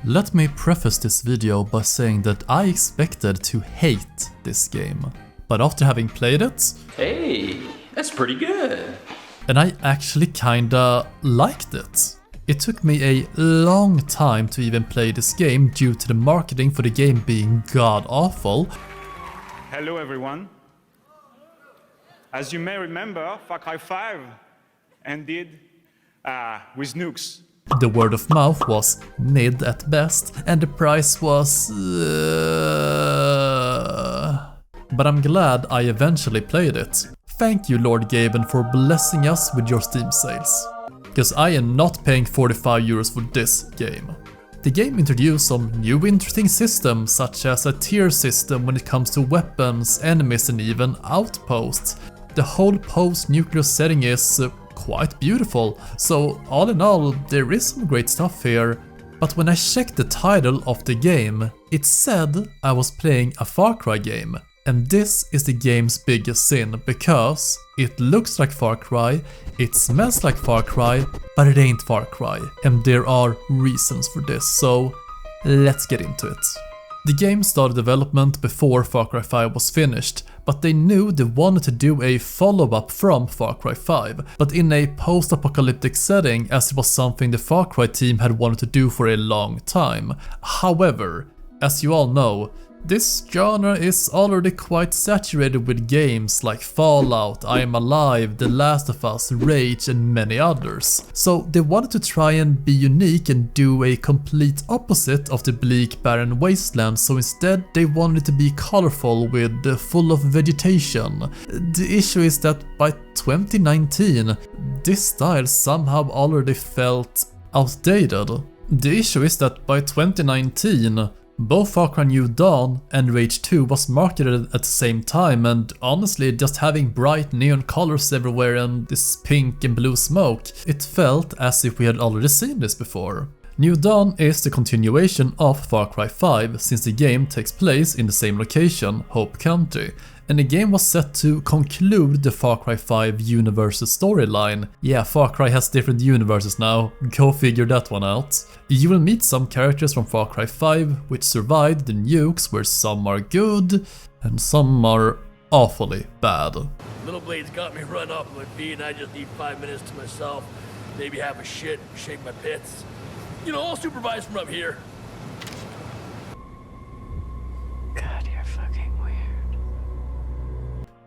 Let me preface this video by saying that I expected to hate this game, but after having played it, hey, that's pretty good. And I actually kinda liked it. It took me a long time to even play this game due to the marketing for the game being god-awful. Hello everyone. As you may remember, Far Cry 5 ended with nukes. The word of mouth was mid at best, and the price was... But I'm glad I eventually played it. Thank you, Lord Gaben, for blessing us with your Steam sales. Because I am not paying 45 euros for this game. The game introduced some new interesting systems, such as a tier system when it comes to weapons, enemies and even outposts. The whole post-nuclear setting is quite beautiful, so all in all there is some great stuff here. But when I checked the title of the game, it said I was playing a Far Cry game. And this is the game's biggest sin, because it looks like Far Cry, it smells like Far Cry, but it ain't Far Cry. And there are reasons for this, so let's get into it. The game started development before Far Cry 5 was finished, but they knew they wanted to do a follow-up from Far Cry 5, but in a post-apocalyptic setting, as it was something the Far Cry team had wanted to do for a long time. However, as you all know, this genre is already quite saturated with games like Fallout, I Am Alive, The Last of Us, Rage and many others. So they wanted to try and be unique and do a complete opposite of the bleak barren wasteland, so instead they wanted it to be colorful with full of vegetation. The issue is that by 2019, this style somehow already felt outdated. The issue is that by 2019, both Far Cry New Dawn and Rage 2 was marketed at the same time, and honestly, just having bright neon colors everywhere and this pink and blue smoke, it felt as if we had already seen this before. New Dawn is the continuation of Far Cry 5, since the game takes place in the same location, Hope Country, and the game was set to conclude the Far Cry 5 universe's storyline. Yeah, Far Cry has different universes now, go figure that one out. You will meet some characters from Far Cry 5 which survived the nukes, where some are good and some are awfully bad. Little Blade's got me run off my feet and I just need 5 minutes to myself. Maybe have a shit, shake my pits. You know, I'll supervise from up here. God, you're fucking weird.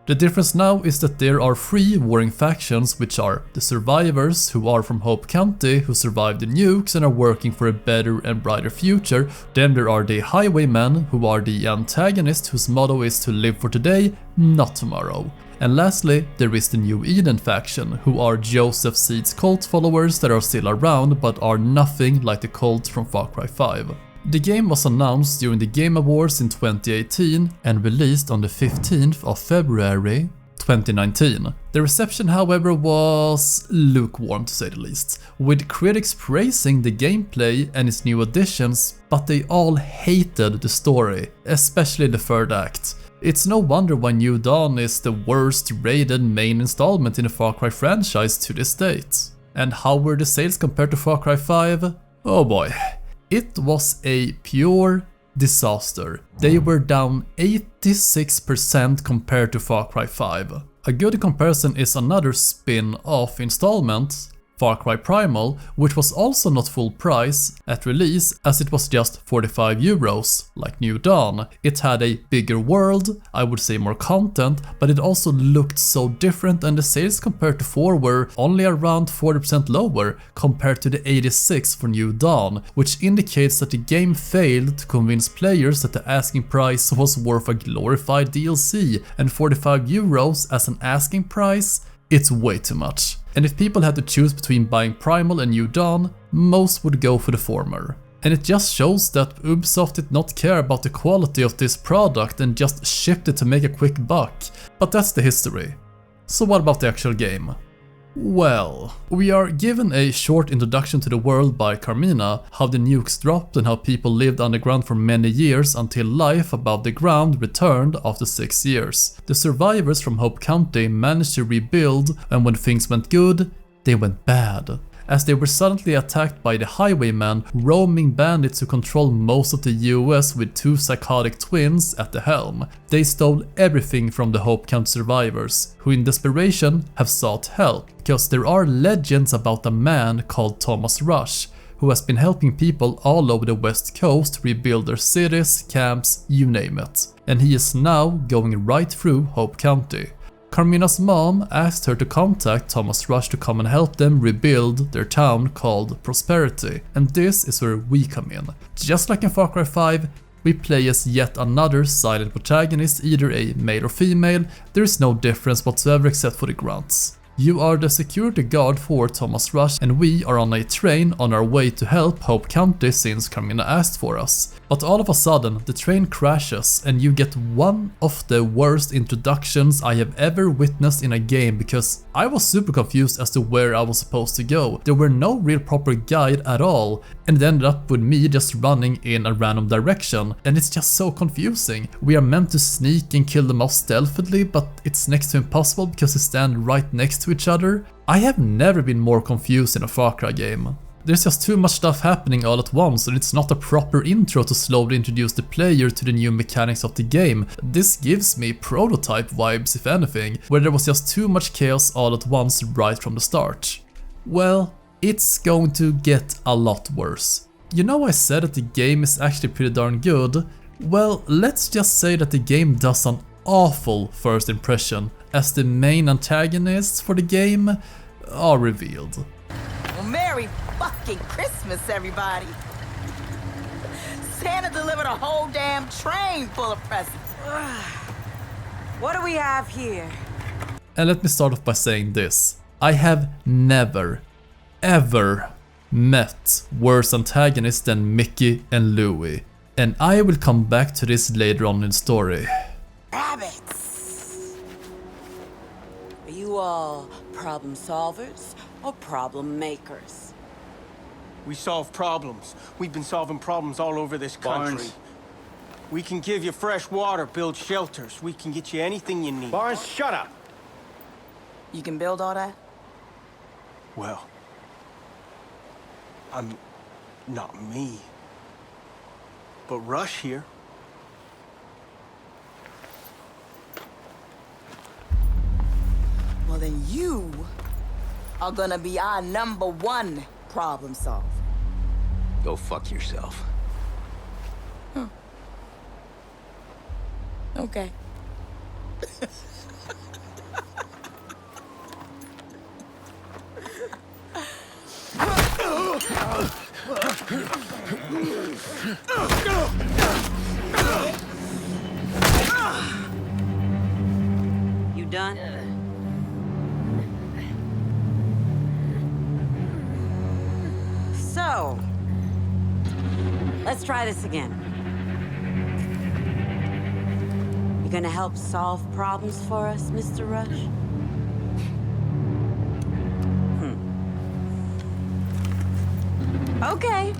The difference now is that there are 3 warring factions, which are the survivors, who are from Hope County, who survived the nukes and are working for a better and brighter future. Then there are the highwaymen, who are the antagonists, whose motto is to live for today, not tomorrow. And lastly, there is the New Eden faction, who are Joseph Seed's cult followers that are still around but are nothing like the cult from Far Cry 5. The game was announced during the Game Awards in 2018 and released on the 15th of February 2019. The reception, however, was lukewarm to say the least, with critics praising the gameplay and its new additions, but they all hated the story, especially the third act. It's no wonder why New Dawn is the worst rated main installment in the Far Cry franchise to this date. And how were the sales compared to Far Cry 5? Oh boy. It was a pure disaster. They were down 86% compared to Far Cry 5. A good comparison is another spin-off installment, Far Cry Primal, which was also not full price at release, as it was just 45 euros, like New Dawn. It had a bigger world, I would say more content, but it also looked so different, and the sales compared to 4 were only around 40% lower compared to the 86 for New Dawn, which indicates that the game failed to convince players that the asking price was worth a glorified DLC, and 45 euros as an asking price? It's way too much. And if people had to choose between buying Primal and New Dawn, most would go for the former. And it just shows that Ubisoft did not care about the quality of this product and just shipped it to make a quick buck. But that's the history. So what about the actual game? Well, we are given a short introduction to the world by Carmina, how the nukes dropped and how people lived underground for many years until life above the ground returned after 6 years. The survivors from Hope County managed to rebuild, and when things went good, they went bad. as they were suddenly attacked by the Highwaymen, roaming bandits who control most of the US with two psychotic twins at the helm. They stole everything from the Hope County survivors, who in desperation have sought help, because there are legends about a man called Thomas Rush, who has been helping people all over the West Coast rebuild their cities, camps, you name it. And he is now going right through Hope County. Carmina's mom asked her to contact Thomas Rush to come and help them rebuild their town called Prosperity, and this is where we come in. Just like in Far Cry 5, we play as yet another silent protagonist, either a male or female. There is no difference whatsoever except for the grunts. You are the security guard for Thomas Rush, and we are on a train on our way to help Hope County since Carmina asked for us. But all of a sudden, the train crashes and you get one of the worst introductions I have ever witnessed in a game, because I was super confused as to where I was supposed to go. There were no real proper guide at all, and it ended up with me just running in a random direction, and it's just so confusing. We are meant to sneak and kill them off stealthily, but it's next to impossible because they stand right next to each other. I have never been more confused in a Far Cry game. There's just too much stuff happening all at once, and it's not a proper intro to slowly introduce the player to the new mechanics of the game. This gives me prototype vibes, if anything, where there was just too much chaos all at once right from the start. Well, it's going to get a lot worse. You know, I said that the game is actually pretty darn good. Well, let's just say that the game does an awful first impression, as the main antagonists for the game are revealed. Well, Merry fucking Christmas, everybody! Santa delivered a whole damn train full of presents. What do we have here? And let me start off by saying this. I have never, ever met worse antagonists than Mickey and Louie. And I will come back to this later on in the story. Rabbits! Are you all problem solvers or problem makers? We solve problems. We've been solving problems all over this country. Barnes. We can give you fresh water, build shelters. We can get you anything you need. Barnes, shut up! You can build all that? Well, I'm not me. But Rush here. Well, then you are gonna be our #1 problem solver. Go fuck yourself. Okay. You done? So, let's try this again. You gonna help solve problems for us, Mr. Rush? Okay.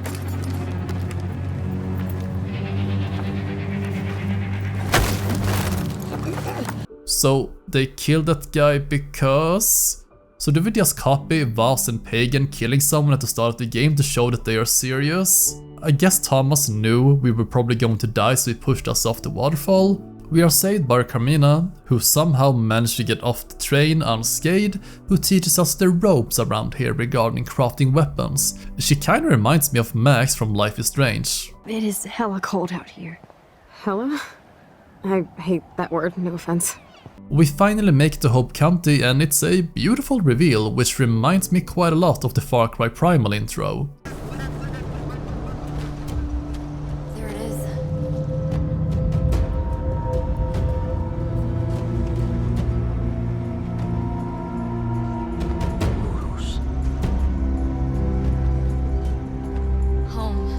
So they killed that guy because... So do we just copy Vaz and Pagan killing someone at the start of the game to show that they are serious? I guess Thomas knew we were probably going to die, so he pushed us off the waterfall. We are saved by Carmina, who somehow managed to get off the train unscathed, who teaches us the ropes around here regarding crafting weapons. She kinda reminds me of Max from Life is Strange. It is hella cold out here. Hella? I hate that word, no offense. We finally make it to Hope County, and it's a beautiful reveal, which reminds me quite a lot of the Far Cry Primal intro. There it is. Home.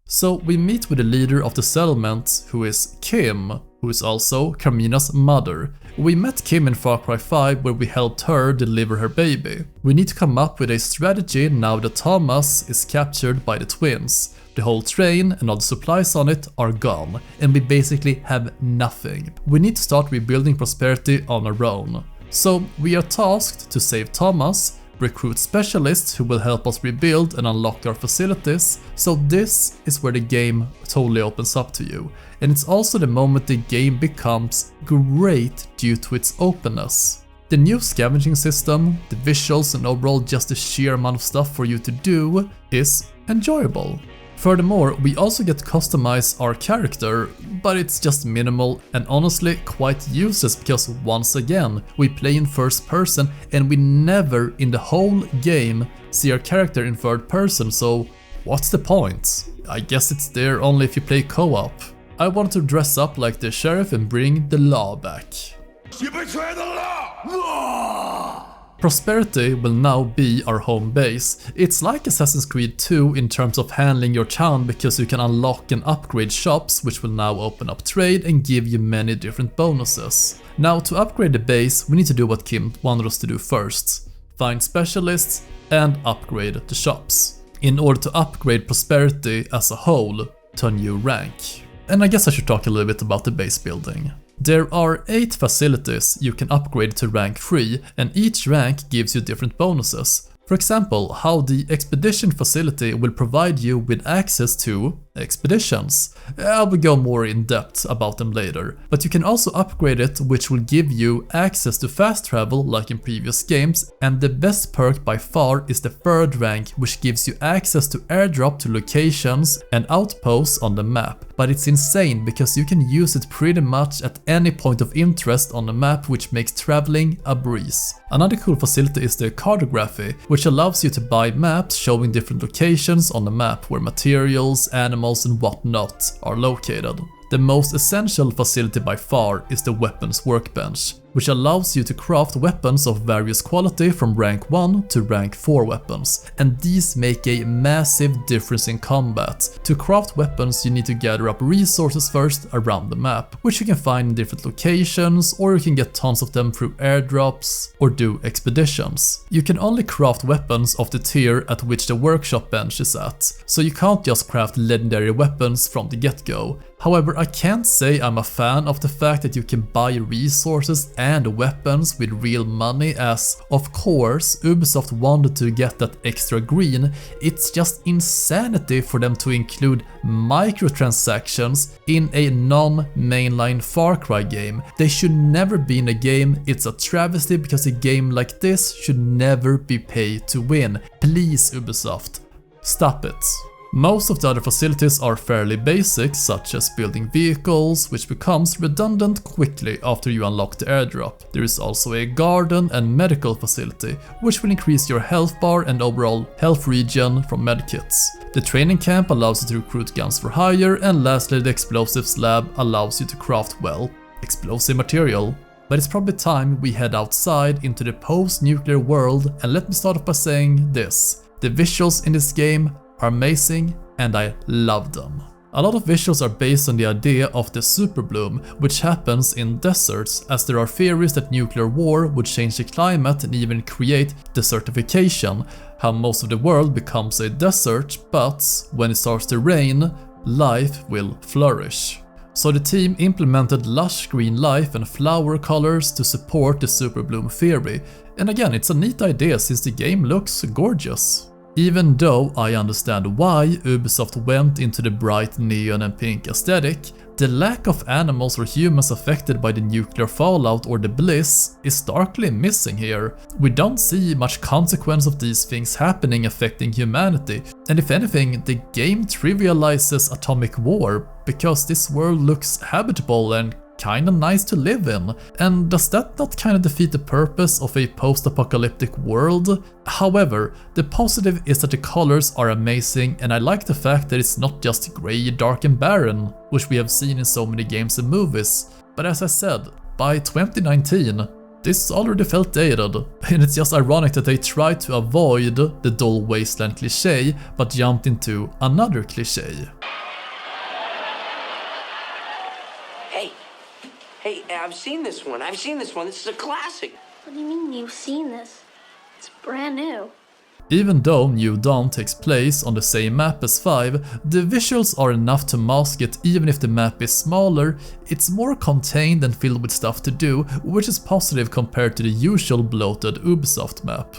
So we meet with the leader of the settlement, who is Kim, who is also Carmina's mother. We met Kim in Far Cry 5, where we helped her deliver her baby. We need to come up with a strategy now that Thomas is captured by the twins. The whole train and all the supplies on it are gone, and we basically have nothing. We need to start rebuilding Prosperity on our own. So we are tasked to save Thomas, recruit specialists who will help us rebuild and unlock our facilities, so this is where the game totally opens up to you. And it's also the moment the game becomes great due to its openness. The new scavenging system, the visuals and overall just the sheer amount of stuff for you to do is enjoyable. Furthermore, we also get to customize our character, but it's just minimal and honestly quite useless because once again, we play in first person and we never in the whole game see our character in third person, so what's the point? I guess it's there only if you play co-op. I wanted to dress up like the sheriff and bring the law back. You betray the law! Prosperity will now be our home base. It's like Assassin's Creed 2 in terms of handling your town because you can unlock and upgrade shops which will now open up trade and give you many different bonuses. Now to upgrade the base we need to do what Kim wanted us to do first. Find specialists and upgrade the shops. In order to upgrade Prosperity as a whole to a new rank. And I guess I should talk a little bit about the base building. There are 8 facilities you can upgrade to rank 3 and each rank gives you different bonuses. For example, how the expedition facility will provide you with access to expeditions. I will go more in depth about them later, but you can also upgrade it which will give you access to fast travel like in previous games, and the best perk by far is the 3rd rank which gives you access to airdrop to locations and outposts on the map. But it's insane because you can use it pretty much at any point of interest on the map which makes traveling a breeze. Another cool facility is the cartography, which allows you to buy maps showing different locations on the map where materials, animals and whatnot are located. The most essential facility by far is the weapons workbench, which allows you to craft weapons of various quality from rank 1 to rank 4 weapons, and these make a massive difference in combat. To craft weapons you need to gather up resources first around the map, which you can find in different locations, or you can get tons of them through airdrops or do expeditions. You can only craft weapons of the tier at which the workshop bench is at, so you can't just craft legendary weapons from the get-go. However, I can't say I'm a fan of the fact that you can buy resources and weapons with real money, as of course Ubisoft wanted to get that extra green. It's just insanity for them to include microtransactions in a non-mainline Far Cry game. They should never be in a game. It's a travesty because a game like this should never be pay to win. Please Ubisoft, stop it. Most of the other facilities are fairly basic, such as building vehicles, which becomes redundant quickly after you unlock the airdrop. There is also a garden and medical facility, which will increase your health bar and overall health regen from medkits. The training camp allows you to recruit guns for hire, and lastly the explosives lab allows you to craft, well, explosive material. But it's probably time we head outside into the post-nuclear world, and let me start off by saying this. The visuals in this game are amazing and I love them. A lot of visuals are based on the idea of the super bloom, which happens in deserts, as there are theories that nuclear war would change the climate and even create desertification, how most of the world becomes a desert, but when it starts to rain, life will flourish. So the team implemented lush green life and flower colors to support the super bloom theory, and again it's a neat idea since the game looks gorgeous. Even though I understand why Ubisoft went into the bright neon and pink aesthetic, the lack of animals or humans affected by the nuclear fallout or the bliss is starkly missing here. We don't see much consequence of these things happening affecting humanity, and if anything, the game trivializes atomic war because this world looks habitable and kinda nice to live in. And does that not kinda defeat the purpose of a post-apocalyptic world? However, the positive is that the colors are amazing, and I like the fact that it's not just grey, dark and barren, which we have seen in so many games and movies. But as I said, by 2019, this already felt dated, and it's just ironic that they tried to avoid the dull wasteland cliché but jumped into another cliché. Hey, I've seen this one. This is a classic. What do you mean you've seen this? It's brand new. Even though New Dawn takes place on the same map as 5, the visuals are enough to mask it. Even if the map is smaller, it's more contained and filled with stuff to do, which is positive compared to the usual bloated Ubisoft map.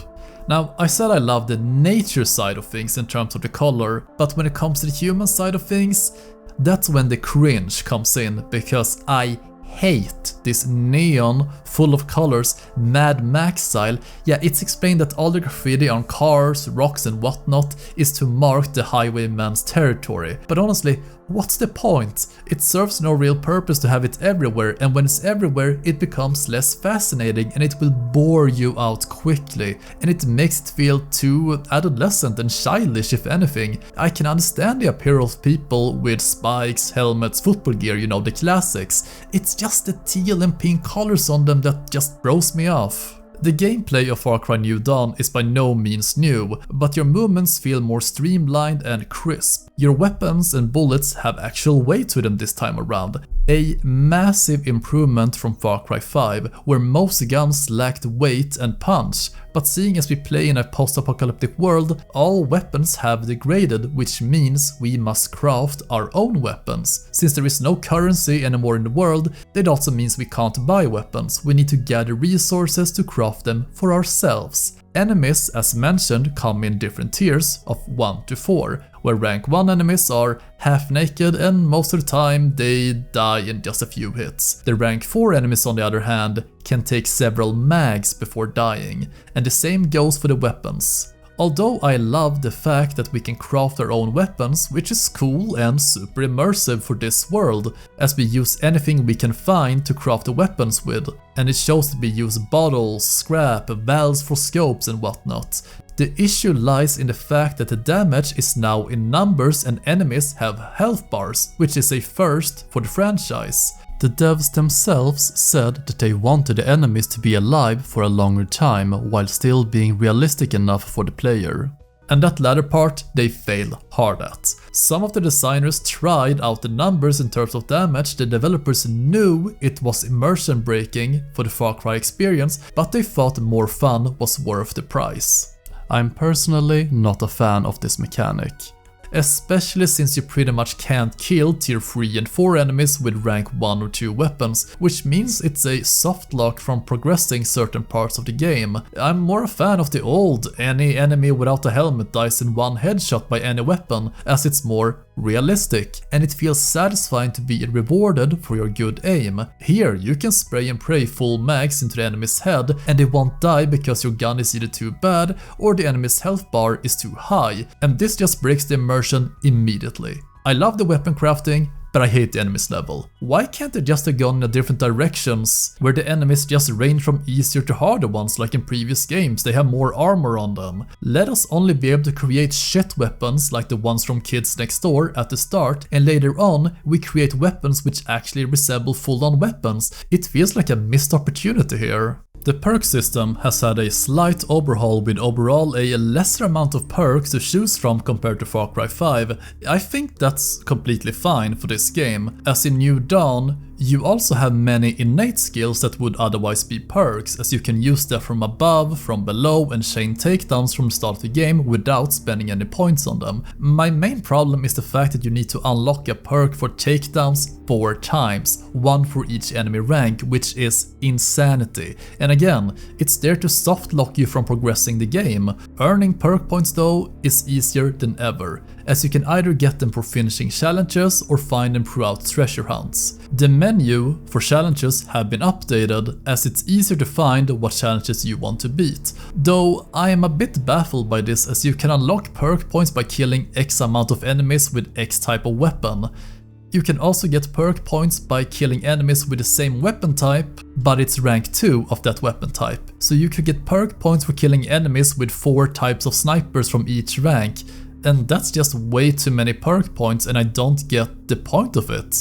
Now, I said I love the nature side of things in terms of the color, but when it comes to the human side of things, that's when the cringe comes in, because I hate this neon, full of colors, Mad Max style. Yeah, it's explained that all the graffiti on cars, rocks and whatnot is to mark the highwayman's territory. But honestly, what's the point? It serves no real purpose to have it everywhere, and when it's everywhere it becomes less fascinating and it will bore you out quickly, and it makes it feel too adolescent and childish if anything. I can understand the appeal of people with spikes, helmets, football gear, you know, the classics. It's just the teal and pink colors on them that just throws me off. The gameplay of Far Cry New Dawn is by no means new, but your movements feel more streamlined and crisp. Your weapons and bullets have actual weight to them this time around. A massive improvement from Far Cry 5, where most guns lacked weight and punch, but seeing as we play in a post-apocalyptic world, all weapons have degraded, which means we must craft our own weapons. Since there is no currency anymore in the world, that also means we can't buy weapons. We need to gather resources to craft them for ourselves. Enemies, as mentioned, come in different tiers of 1 to 4, where rank 1 enemies are half naked and most of the time they die in just a few hits. The rank 4 enemies on the other hand can take several mags before dying, and the same goes for the weapons. Although I love the fact that we can craft our own weapons, which is cool and super immersive for this world, as we use anything we can find to craft the weapons with, and it shows that we use bottles, scrap, valves for scopes and whatnot. The issue lies in the fact that the damage is now in numbers and enemies have health bars, which is a first for the franchise. The devs themselves said that they wanted the enemies to be alive for a longer time while still being realistic enough for the player. And that latter part they fail hard at. Some of the designers tried out the numbers in terms of damage. The developers knew it was immersion breaking for the Far Cry experience, but they thought more fun was worth the price. I'm personally not a fan of this mechanic. Especially since you pretty much can't kill tier 3 and 4 enemies with rank 1 or 2 weapons, which means it's a soft lock from progressing certain parts of the game. I'm more a fan of the old, any enemy without a helmet dies in one headshot by any weapon, as it's more realistic, and it feels satisfying to be rewarded for your good aim. Here you can spray and pray full mags into the enemy's head and they won't die because your gun is either too bad or the enemy's health bar is too high, and this just breaks the immersion immediately. I love the weapon crafting, but I hate the enemies level. Why can't they just have gone in different directions, where the enemies just range from easier to harder ones like in previous games? They have more armor on them. Let us only be able to create shit weapons like the ones from Kids Next Door at the start, and later on we create weapons which actually resemble full-on weapons. It feels like a missed opportunity here. The perk system has had a slight overhaul with overall a lesser amount of perks to choose from compared to Far Cry 5. I think that's completely fine for this game. As in New Dawn, you also have many innate skills that would otherwise be perks, as you can use them from above, from below and chain takedowns from the start of the game without spending any points on them. My main problem is the fact that you need to unlock a perk for takedowns 4 times, one for each enemy rank, which is insanity. And again, it's there to soft lock you from progressing the game. Earning perk points though is easier than ever, as you can either get them for finishing challenges or find them throughout treasure hunts. The menu for challenges have been updated, as it's easier to find what challenges you want to beat. Though I am a bit baffled by this, as you can unlock perk points by killing X amount of enemies with X type of weapon. You can also get perk points by killing enemies with the same weapon type, but it's rank 2 of that weapon type. So you could get perk points for killing enemies with 4 types of snipers from each rank, and that's just way too many perk points and I don't get the point of it.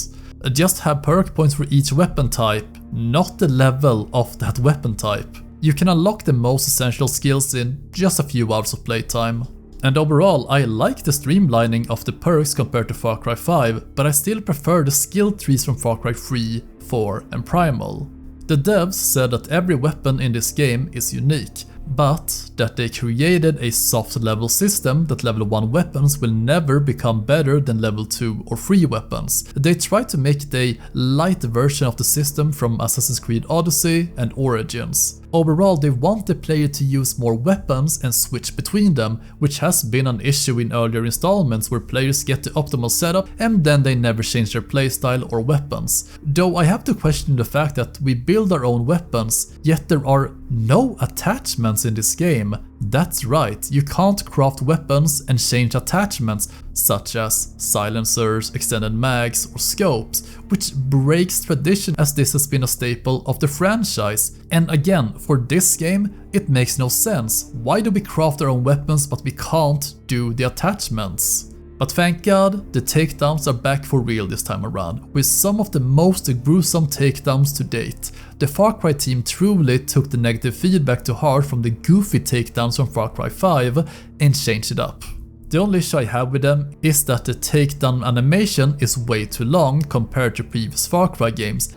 Just have perk points for each weapon type, not the level of that weapon type. You can unlock the most essential skills in just a few hours of playtime. And overall, I like the streamlining of the perks compared to Far Cry 5, but I still prefer the skill trees from Far Cry 3, 4 and Primal. The devs said that every weapon in this game is unique, but that they created a soft level system that level 1 weapons will never become better than level 2 or 3 weapons. They tried to make it a light version of the system from Assassin's Creed Odyssey and Origins. Overall, they want the player to use more weapons and switch between them, which has been an issue in earlier installments where players get the optimal setup and then they never change their playstyle or weapons. Though I have to question the fact that we build our own weapons, yet there are no attachments in this game. That's right, you can't craft weapons and change attachments such as silencers, extended mags or scopes, which breaks tradition as this has been a staple of the franchise. And again, for this game, it makes no sense. Why do we craft our own weapons but we can't do the attachments? But thank God, the takedowns are back for real this time around, with some of the most gruesome takedowns to date. The Far Cry team truly took the negative feedback to heart from the goofy takedowns from Far Cry 5 and changed it up. The only issue I have with them is that the takedown animation is way too long compared to previous Far Cry games.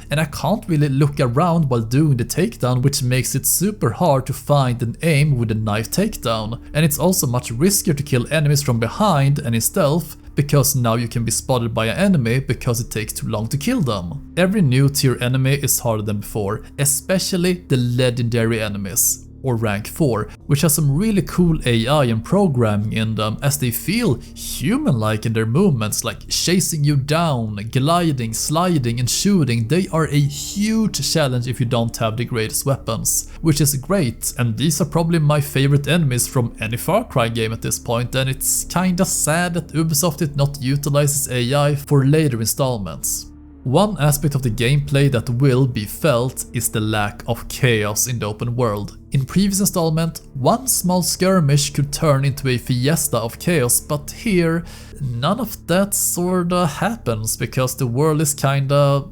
And I can't really look around while doing the takedown, which makes it super hard to find and aim with a knife takedown. And it's also much riskier to kill enemies from behind and in stealth, because now you can be spotted by an enemy because it takes too long to kill them. Every new tier enemy is harder than before, especially the legendary enemies, or rank 4, which has some really cool AI and programming in them as they feel human-like in their movements, like chasing you down, gliding, sliding and shooting. They are a huge challenge if you don't have the greatest weapons, which is great, and these are probably my favorite enemies from any Far Cry game at this point, and it's kinda sad that Ubisoft did not utilize its AI for later installments. One aspect of the gameplay that will be felt is the lack of chaos in the open world. In previous installment, one small skirmish could turn into a fiesta of chaos, but here, none of that sorta happens because the world is kinda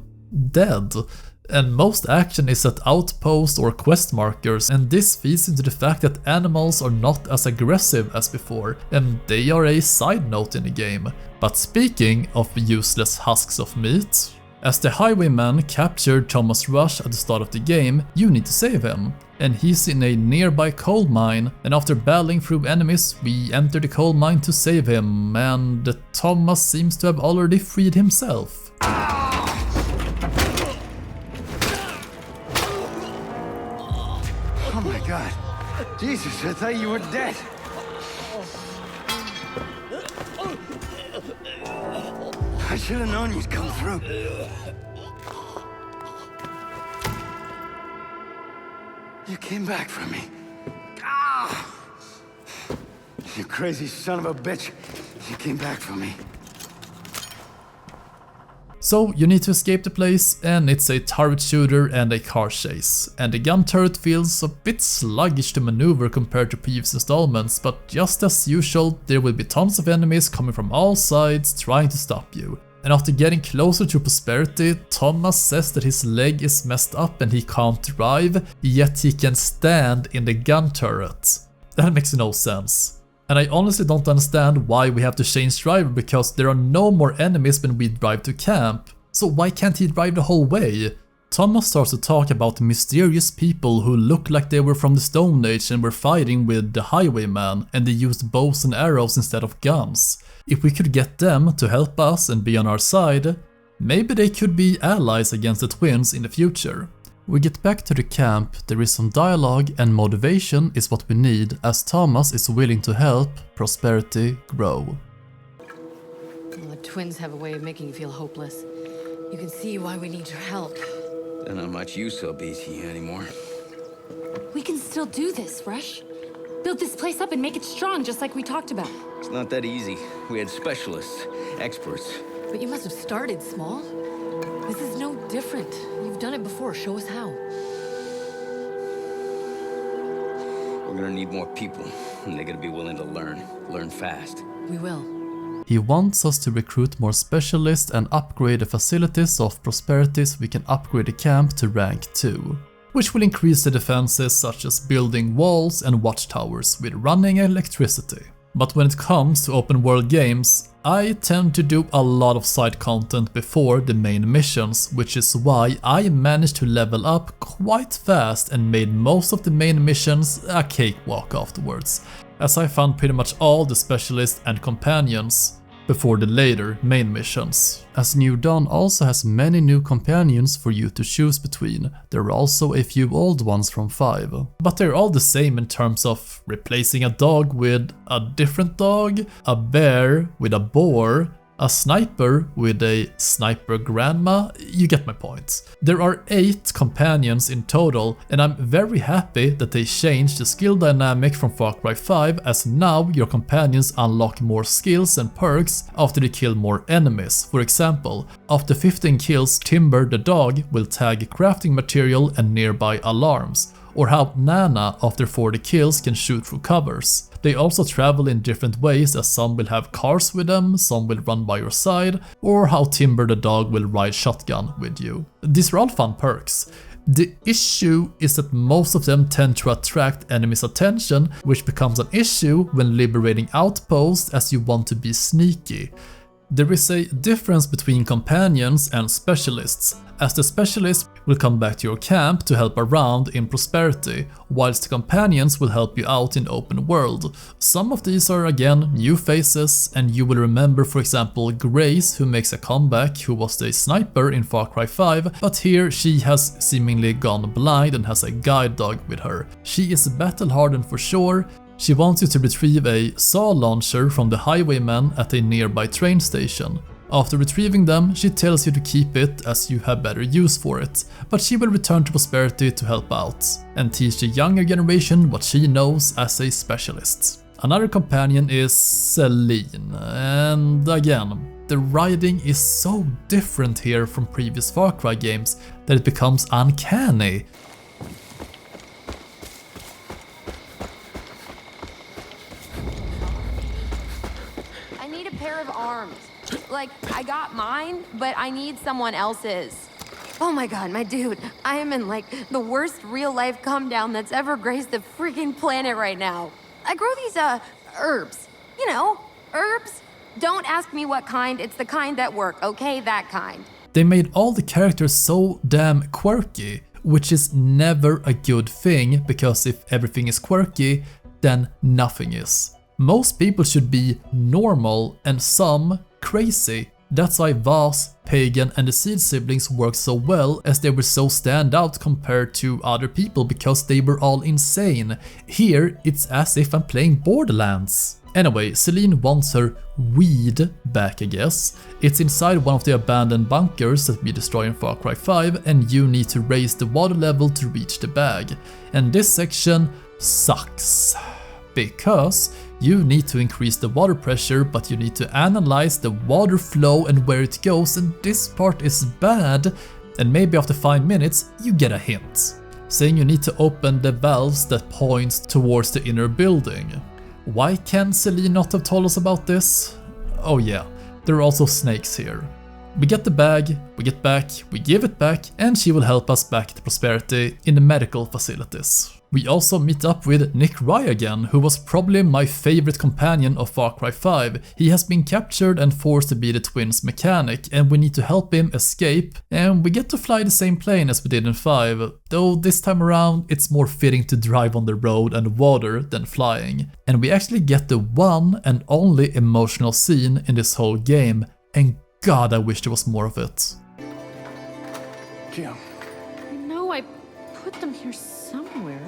dead. And most action is at outposts or quest markers, and this feeds into the fact that animals are not as aggressive as before, and they are a side note in the game. But speaking of useless husks of meat, as the highwayman captured Thomas Rush at the start of the game, you need to save him. And he's in a nearby coal mine, and after battling through enemies, we enter the coal mine to save him, and Thomas seems to have already freed himself. Oh my God. Jesus, I thought you were dead. I should have known you'd come through. You came back for me. Ah! You crazy son of a bitch. You came back for me. So you need to escape the place, and it's a turret shooter and a car chase. And the gun turret feels a bit sluggish to maneuver compared to previous installments, but just as usual, there will be tons of enemies coming from all sides trying to stop you. And after getting closer to Prosperity, Thomas says that his leg is messed up and he can't drive, yet he can stand in the gun turret. That makes no sense. And I honestly don't understand why we have to change driver, because there are no more enemies when we drive to camp. So why can't he drive the whole way? Thomas starts to talk about mysterious people who look like they were from the Stone Age and were fighting with the highwayman, and they used bows and arrows instead of guns. If we could get them to help us and be on our side, maybe they could be allies against the twins in the future. We get back to the camp, there is some dialogue, and motivation is what we need, as Thomas is willing to help Prosperity grow. Well, the twins have a way of making you feel hopeless. You can see why we need your help. They're not much use, LBT, anymore. We can still do this, Rush. Build this place up and make it strong, just like we talked about. It's not that easy. We had specialists, experts. But you must have started small. This is no different. You've done it before. Show us how. We're gonna need more people, and they're gonna be willing to learn fast. We will. He wants us to recruit more specialists and upgrade the facilities of Prosperity so we can upgrade the camp to rank 2. Which will increase the defenses, such as building walls and watchtowers with running electricity. But when it comes to open world games, I tend to do a lot of side content before the main missions, which is why I managed to level up quite fast and made most of the main missions a cakewalk afterwards, as I found pretty much all the specialists and companions. before the later main missions. As New Dawn also has many new companions for you to choose between, there are also a few old ones from 5. But they're all the same in terms of replacing a dog with a different dog, a bear with a boar, a sniper with a sniper grandma. You get my point. There are 8 companions in total, and I'm very happy that they changed the skill dynamic from Far Cry 5, as now your companions unlock more skills and perks after they kill more enemies. For example, after 15 kills, Timber the dog will tag crafting material and nearby alarms, or how Nana after 40 kills can shoot through covers. They also travel in different ways, as some will have cars with them, some will run by your side, or how Timber the dog will ride shotgun with you. These are all fun perks. The issue is that most of them tend to attract enemies' attention, which becomes an issue when liberating outposts, as you want to be sneaky. There is a difference between companions and specialists, as the specialists will come back to your camp to help around in Prosperity, whilst the companions will help you out in the open world. Some of these are again new faces, and you will remember, for example, Grace, who makes a comeback, who was the sniper in Far Cry 5, but here she has seemingly gone blind and has a guide dog with her. She is battle hardened for sure. She wants you to retrieve a saw launcher from the highwayman at a nearby train station. After retrieving them, she tells you to keep it as you have better use for it, but she will return to Prosperity to help out and teach the younger generation what she knows as a specialist. Another companion is Celine, and again, the writing is so different here from previous Far Cry games that it becomes uncanny. Like, I got mine, but I need someone else's. Oh my god, my dude, I am in like the worst real-life come down that's ever graced the freaking planet right now. I grow these, herbs. You know, herbs. Don't ask me what kind, it's the kind that work, okay? That kind. They made all the characters so damn quirky, which is never a good thing, because if everything is quirky, then nothing is. Most people should be normal and some crazy. That's why Vaz, Pagan and the Seed siblings worked so well, as they were so stand out compared to other people because they were all insane. Here, it's as if I'm playing Borderlands. Anyway, Celine wants her weed back, I guess. It's inside one of the abandoned bunkers that we destroy in Far Cry 5, and you need to raise the water level to reach the bag. And this section sucks, because you need to increase the water pressure, but you need to analyze the water flow and where it goes, and this part is bad. And maybe after 5 minutes you get a hint, saying you need to open the valves that points towards the inner building. Why can Celine not have told us about this? Oh yeah, there are also snakes here. We get the bag, we get back, we give it back, and she will help us back to Prosperity in the medical facilities. We also meet up with Nick Rye again, who was probably my favorite companion of Far Cry 5. He has been captured and forced to be the twins' mechanic, and we need to help him escape, and we get to fly the same plane as we did in 5, though this time around it's more fitting to drive on the road and water than flying. And we actually get the one and only emotional scene in this whole game, and god, I wish there was more of it. Jim. I know I put them here somewhere.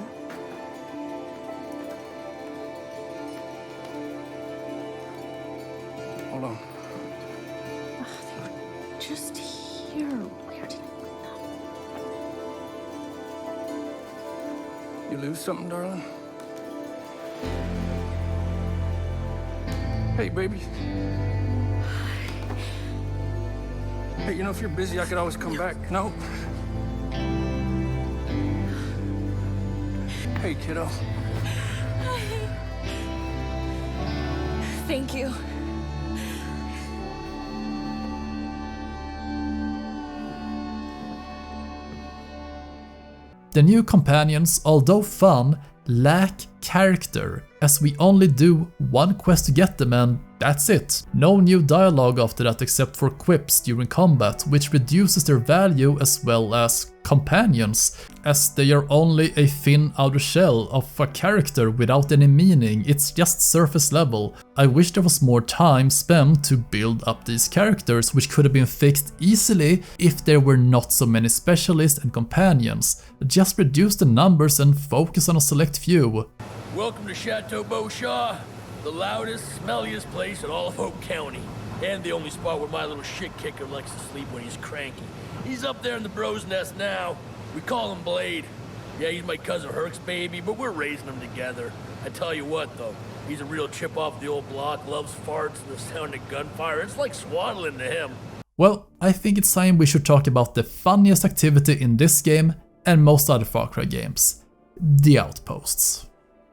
Hold on. They were just here. Where did I put them? You lose something, darling? Hey, baby. Hey, you know, if you're busy, I could always come back. No? Hey, kiddo. Thank you. The new companions, although fun, lack character, as we only do one quest to get them and That's it. No new dialogue after that except for quips during combat, which reduces their value as well as companions, as they are only a thin outer shell of a character without any meaning. It's just surface level. I wish there was more time spent to build up these characters, which could have been fixed easily if there were not so many specialists and companions. Just reduce the numbers and focus on a select few. Welcome to Chateau Beauchamp, the loudest, smelliest place in all of Hope County. And the only spot where my little shit kicker likes to sleep when he's cranky. He's up there in the bro's nest now. We call him Blade. Yeah, he's my cousin Herc's baby, but we're raising him together. I tell you what, though, he's a real chip off the old block, loves farts and the sound of gunfire. It's like swaddling to him. Well, I think it's time we should talk about the funniest activity in this game and most other Far Cry games. The Outposts.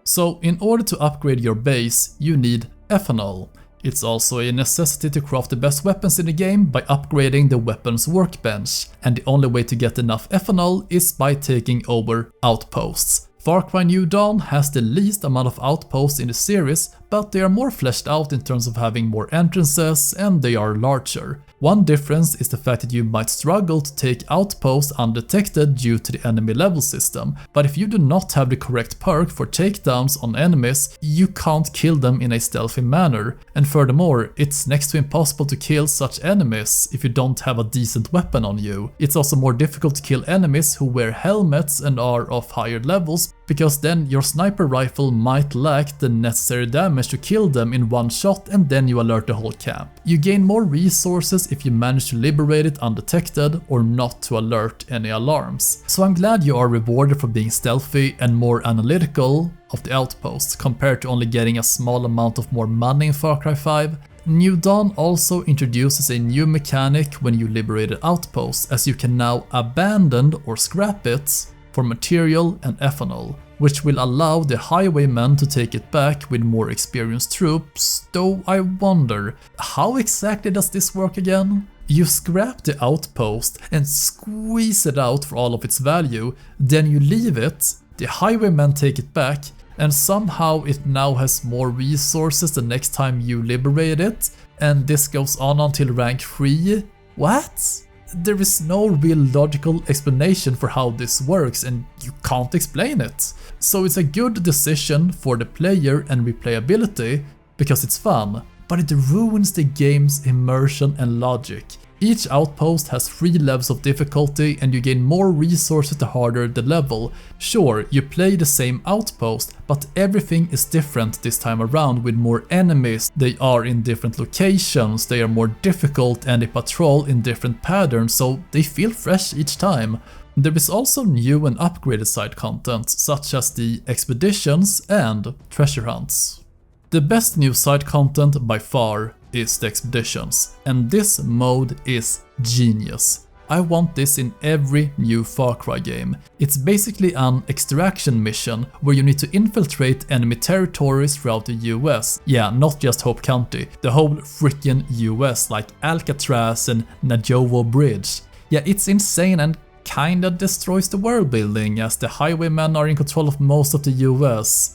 So, in order to upgrade your base, you need ethanol. It's also a necessity to craft the best weapons in the game by upgrading the weapons workbench, and the only way to get enough ethanol is by taking over outposts. Far Cry New Dawn has the least amount of outposts in the series, but they are more fleshed out in terms of having more entrances and they are larger. One difference is the fact that you might struggle to take outposts undetected due to the enemy level system, but if you do not have the correct perk for takedowns on enemies, you can't kill them in a stealthy manner. And furthermore, it's next to impossible to kill such enemies if you don't have a decent weapon on you. It's also more difficult to kill enemies who wear helmets and are of higher levels, because then your sniper rifle might lack the necessary damage to kill them in one shot and then you alert the whole camp. You gain more resources if you manage to liberate it undetected or not to alert any alarms. So I'm glad you are rewarded for being stealthy and more analytical of the outposts compared to only getting a small amount of more money in Far Cry 5. New Dawn also introduces a new mechanic when you liberate an outpost, as you can now abandon or scrap it for material and ethanol, which will allow the highwaymen to take it back with more experienced troops, though I wonder, how exactly does this work again? You scrap the outpost and squeeze it out for all of its value, then you leave it, the highwaymen take it back, and somehow it now has more resources the next time you liberate it, and this goes on until rank 3? What? There is no real logical explanation for how this works and you can't explain it. So it's a good decision for the player and replayability because it's fun, but it ruins the game's immersion and logic. Each outpost has 3 levels of difficulty and you gain more resources the harder the level. Sure, you play the same outpost, but everything is different this time around with more enemies, they are in different locations, they are more difficult and they patrol in different patterns, so they feel fresh each time. There is also new and upgraded side content, such as the expeditions and treasure hunts. The best new side content by far is the expeditions, and this mode is genius. I want this in every new Far Cry game. It's basically an extraction mission where you need to infiltrate enemy territories throughout the US. Yeah, not just Hope County, the whole freaking US, like Alcatraz and Najovo Bridge. Yeah, it's insane and kinda destroys the world building, as the highwaymen are in control of most of the US.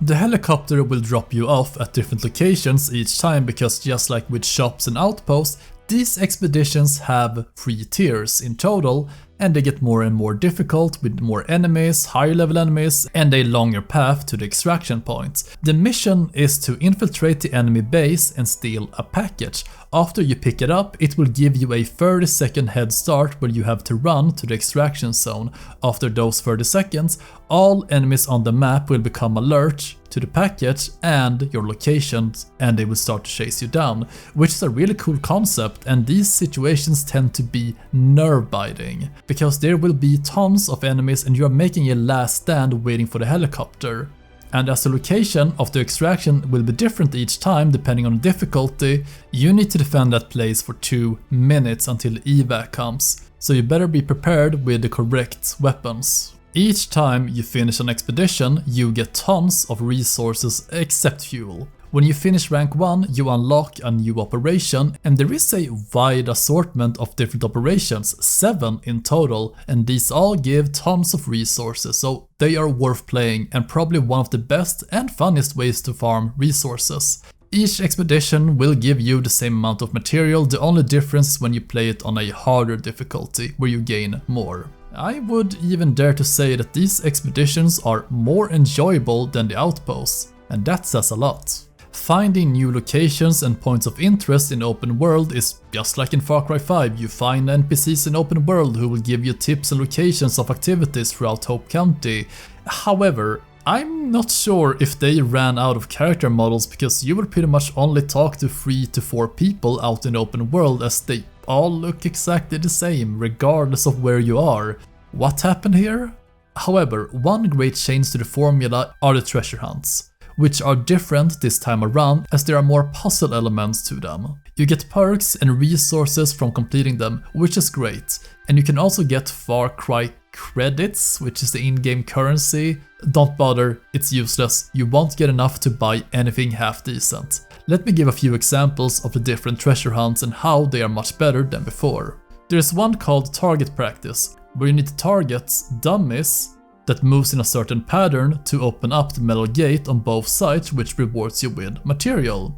The helicopter will drop you off at different locations each time because just like with shops and outposts, these expeditions have 3 tiers in total and they get more and more difficult with more enemies, higher level enemies and a longer path to the extraction point. The mission is to infiltrate the enemy base and steal a package. After you pick it up, it will give you a 30-second head start where you have to run to the extraction zone. After those 30 seconds, all enemies on the map will become alert to the package and your locations and they will start to chase you down, which is a really cool concept, and these situations tend to be nerve-biting because there will be tons of enemies and you are making a last stand waiting for the helicopter. And as the location of the extraction will be different each time depending on the difficulty, you need to defend that place for 2 minutes until evac comes, so you better be prepared with the correct weapons. Each time you finish an expedition, you get tons of resources except fuel. When you finish rank 1, you unlock a new operation, and there is a wide assortment of different operations, 7 in total, and these all give tons of resources, so they are worth playing and probably one of the best and funniest ways to farm resources. Each expedition will give you the same amount of material, the only difference is when you play it on a harder difficulty, where you gain more. I would even dare to say that these expeditions are more enjoyable than the Outposts, and that says a lot. Finding new locations and points of interest in open world is just like in Far Cry 5, you find NPCs in open world who will give you tips and locations of activities throughout Hope County. However, I'm not sure if they ran out of character models because you will pretty much only talk to 3 to 4 people out in open world as they all look exactly the same regardless of where you are. What happened here? However, one great change to the formula are the treasure hunts, which are different this time around as there are more puzzle elements to them. You get perks and resources from completing them, which is great, and you can also get Far Cry credits, which is the in-game currency. Don't bother, it's useless, you won't get enough to buy anything half decent. Let me give a few examples of the different treasure hunts and how they are much better than before. There is one called Target Practice, where you need to target dummies that moves in a certain pattern to open up the metal gate on both sides, which rewards you with material.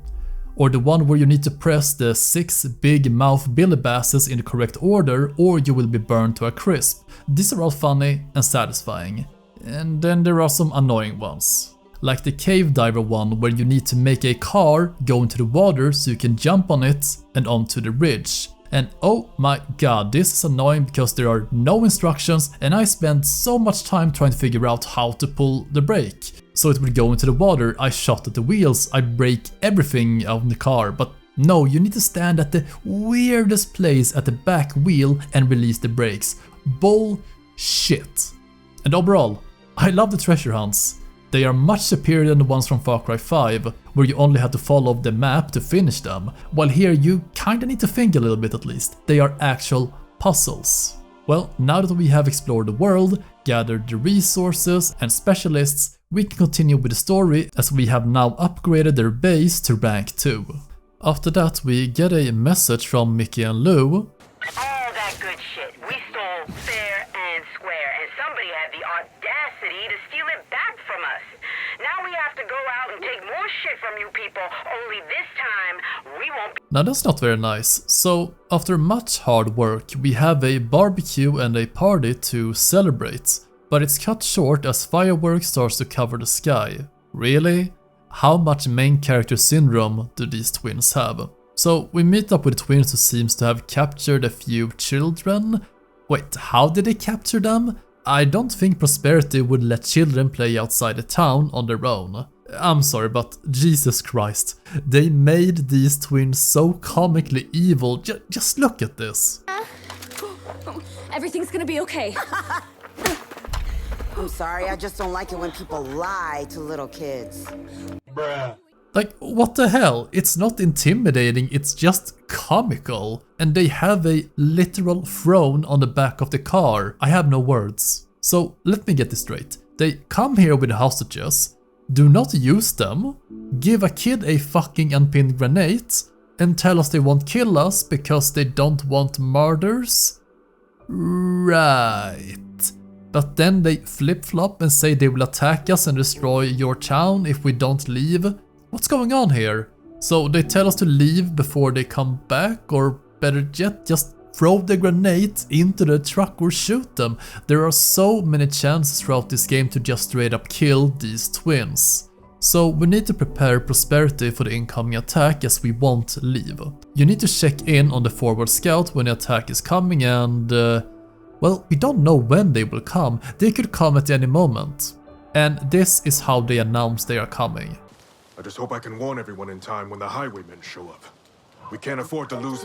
Or the one where you need to press the 6 big mouth billy basses in the correct order or you will be burned to a crisp. These are all funny and satisfying. And then there are some annoying ones. Like the cave diver one where you need to make a car go into the water so you can jump on it and onto the ridge. And oh my god, this is annoying because there are no instructions and I spent so much time trying to figure out how to pull the brake. So it would go into the water, I shot at the wheels, I break everything out of the car, but no, you need to stand at the weirdest place at the back wheel and release the brakes. Bullshit. And overall, I love the treasure hunts. They are much superior than the ones from Far Cry 5, where you only had to follow the map to finish them, while here you kinda need to think a little bit at least. They are actual puzzles. Well, now that we have explored the world, gathered the resources and specialists, we can continue with the story as we have now upgraded their base to rank 2. After that we get a message from Mickey and Lou. All that good shit. We stole fair and square, and somebody had the audacity to steal it back from us. Now we have to go out and take more shit from you people, only this time we won't be— Now that's not very nice. So after much hard work we have a barbecue and a party to celebrate. But it's cut short as fireworks starts to cover the sky. Really? How much main character syndrome do these twins have? So we meet up with the twins who seems to have captured a few children. Wait, how did they capture them? I don't think Prosperity would let children play outside the town on their own. I'm sorry, but Jesus Christ, they made these twins so comically evil. Just look at this. Everything's gonna be okay. I'm sorry, I just don't like it when people lie to little kids. Bruh. Like, what the hell? It's not intimidating, it's just comical. And they have a literal throne on the back of the car. I have no words. So, let me get this straight. They come here with hostages, do not use them, give a kid a fucking unpinned grenade, and tell us they won't kill us because they don't want murders? Right. But then they flip-flop and say they will attack us and destroy your town if we don't leave. What's going on here? So they tell us to leave before they come back, or better yet, just throw the grenade into the truck or shoot them. There are so many chances throughout this game to just straight up kill these twins. So we need to prepare Prosperity for the incoming attack as we won't leave. You need to check in on the forward scout when the attack is coming and well, we don't know when they will come. They could come at any moment. And this is how they announce they are coming. I just hope I can warn everyone in time when the highwaymen show up. We can't afford to lose—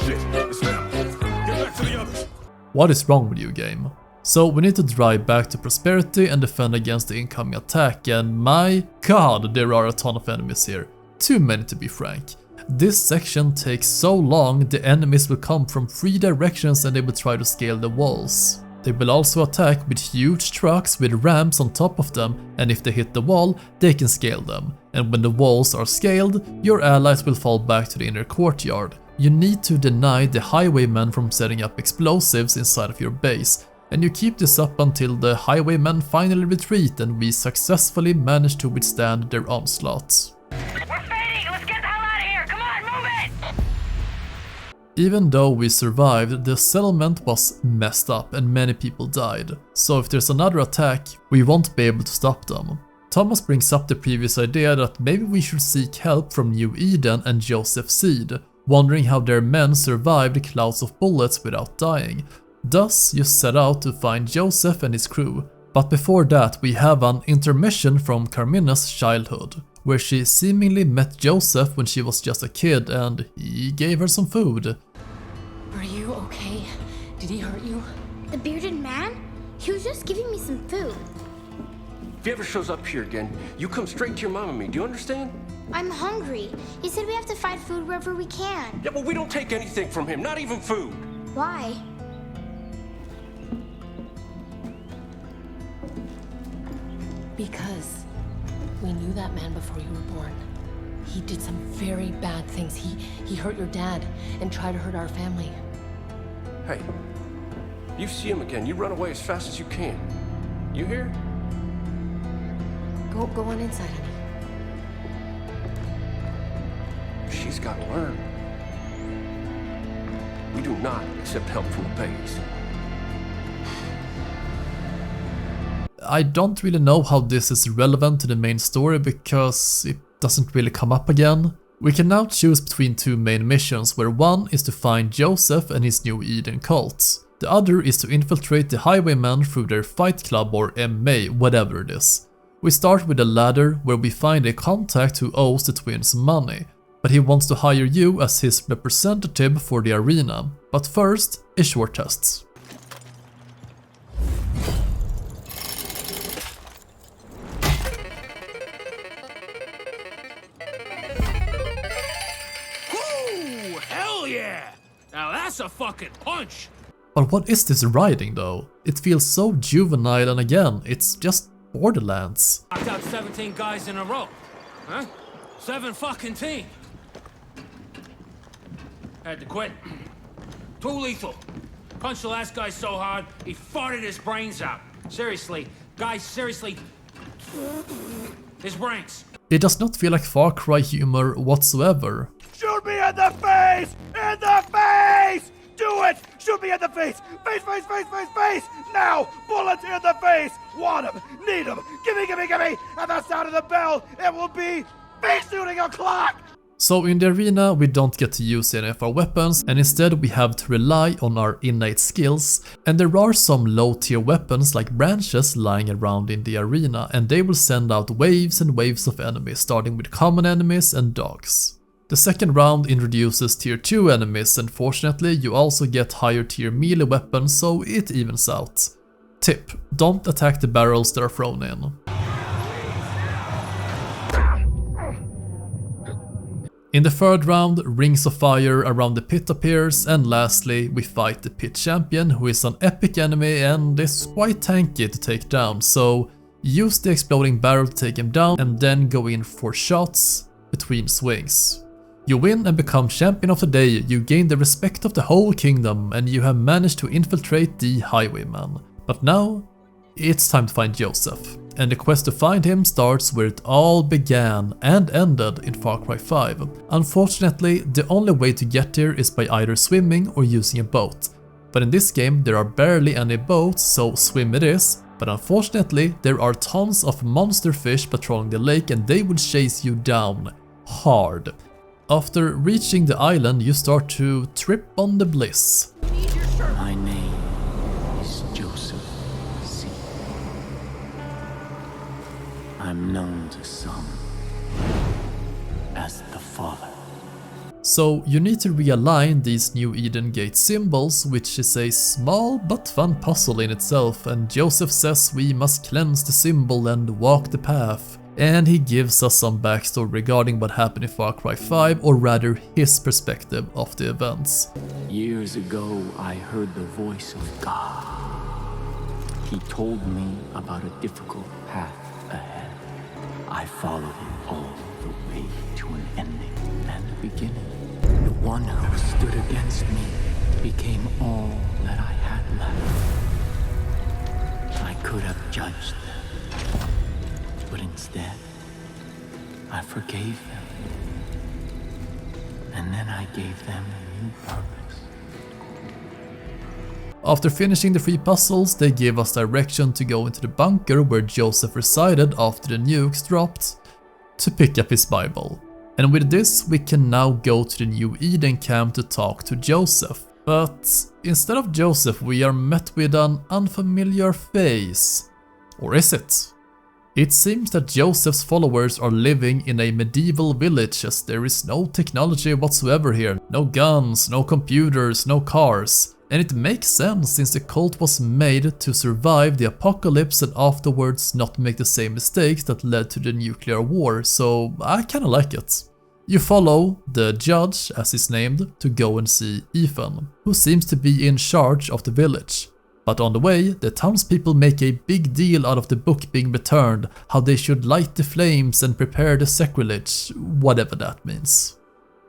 Shit, it's them. Get back to the others. What is wrong with you, game? So we need to drive back to Prosperity and defend against the incoming attack, and my god, there are a ton of enemies here. Too many to be frank. This section takes so long, the enemies will come from 3 directions and they will try to scale the walls. They will also attack with huge trucks with ramps on top of them, and if they hit the wall, they can scale them. And when the walls are scaled, your allies will fall back to the inner courtyard. You need to deny the highwaymen from setting up explosives inside of your base. And you keep this up until the highwaymen finally retreat and we successfully manage to withstand their onslaught. We're fading! Let's get the hell out of here! Come on, move it! Even though we survived, the settlement was messed up and many people died. So if there's another attack, we won't be able to stop them. Thomas brings up the previous idea that maybe we should seek help from New Eden and Joseph Seed, wondering how their men survived clouds of bullets without dying. Thus, you set out to find Joseph and his crew. But before that, we have an intermission from Carmina's childhood, where she seemingly met Joseph when she was just a kid and he gave her some food. Are you okay? Did he hurt you? The bearded man? He was just giving me some food. If he ever shows up here again, you come straight to your mom and me. Do you understand? I'm hungry. He said we have to find food wherever we can. Yeah, but we don't take anything from him, not even food. Why? Because we knew that man before you were born. He did some very bad things. He hurt your dad and tried to hurt our family. Hey, you see him again, you run away as fast as you can. You hear? Go on inside, honey. She's got to learn. We do not accept help from the babes. I don't really know how this is relevant to the main story because it doesn't really come up again. We can now choose between two main missions, where one is to find Joseph and his New Eden cult. The other is to infiltrate the highwaymen through their fight club or MMA, whatever it is. We start with the latter, where we find a contact who owes the twins money, but he wants to hire you as his representative for the arena. But first, a short test. Ooh, hell yeah! Now that's a fucking punch! But what is this riding though? It feels so juvenile and again, it's just Borderlands. Knocked out 17 guys in a row. Huh? 7 fucking team. Had to quit. Too lethal. Punched the last guy so hard, he farted his brains out. Seriously. Guys, seriously. His brains. It does not feel like Far Cry humor whatsoever. Shoot me in the face! In the face! Do it! Shoot me in the face! Face, face, face, face, face! Now! Bullets in the face! Want him! Need him! Gimme, gimme, gimme! At the sound of the bell, it will be face shooting o'clock! So in the arena we don't get to use any of our weapons and instead we have to rely on our innate skills, and there are some low tier weapons like branches lying around in the arena and they will send out waves and waves of enemies, starting with common enemies and dogs. The second round introduces tier 2 enemies and fortunately you also get higher tier melee weapons, so it evens out. Tip: don't attack the barrels that are thrown in. In the third round, rings of fire around the pit appears, and lastly we fight the pit champion, who is an epic enemy and is quite tanky to take down, so use the exploding barrel to take him down and then go in for shots between swings. You win and become champion of the day, you gain the respect of the whole kingdom and you have managed to infiltrate the highwayman. But now, it's time to find Joseph. And the quest to find him starts where it all began and ended in Far Cry 5. Unfortunately, the only way to get there is by either swimming or using a boat. But in this game there are barely any boats, so swim it is. But unfortunately, there are tons of monster fish patrolling the lake and they will chase you down hard. After reaching the island, you start to trip on the bliss. My name is Joseph C. I'm known to some as the Father. So you need to realign these New Eden Gate symbols, which is a small but fun puzzle in itself, and Joseph says we must cleanse the symbol and walk the path. And he gives us some backstory regarding what happened in Far Cry 5, or rather his perspective of the events. Years ago, I heard the voice of God. He told me about a difficult path ahead. I followed it all the way to an ending and a beginning. The one who stood against me became all that I had left. could have judged them, but instead, I forgave them. And then I gave them a new purpose. After finishing the 3 puzzles, they gave us direction to go into the bunker where Joseph resided after the nukes dropped, to pick up his Bible. And with this, we can now go to the New Eden camp to talk to Joseph. But instead of Joseph, we are met with an unfamiliar face. Or is it? It seems that Joseph's followers are living in a medieval village as there is no technology whatsoever here. No guns, no computers, no cars. And it makes sense since the cult was made to survive the apocalypse and afterwards not make the same mistakes that led to the nuclear war, so I kinda like it. You follow the judge, as he's named, to go and see Ethan, who seems to be in charge of the village. But on the way, the townspeople make a big deal out of the book being returned, how they should light the flames and prepare the sacrilege, whatever that means.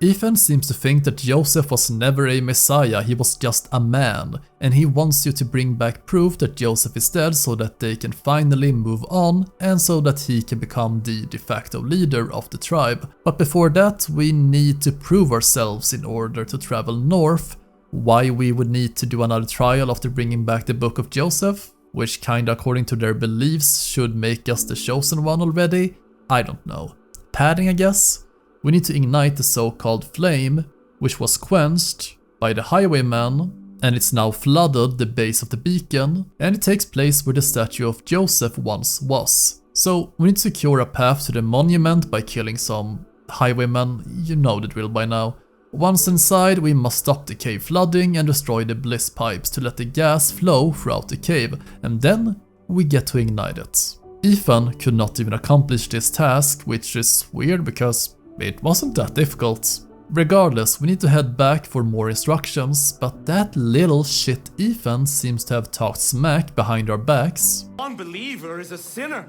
Ethan seems to think that Joseph was never a messiah, he was just a man, and he wants you to bring back proof that Joseph is dead so that they can finally move on and so that he can become the de facto leader of the tribe. But before that, we need to prove ourselves in order to travel north. Why we would need to do another trial after bringing back the Book of Joseph, which kinda according to their beliefs should make us the chosen one already, I don't know. Padding, I guess? We need to ignite the so-called flame, which was quenched by the highwayman, and it's now flooded the base of the beacon, and it takes place where the statue of Joseph once was. So we need to secure a path to the monument by killing some highwaymen, you know the drill by now. Once inside, we must stop the cave flooding and destroy the bliss pipes to let the gas flow throughout the cave, and then we get to ignite it. Ethan could not even accomplish this task, which is weird because it wasn't that difficult. Regardless, we need to head back for more instructions, but that little shit Ethan seems to have talked smack behind our backs. A non-believer is a sinner.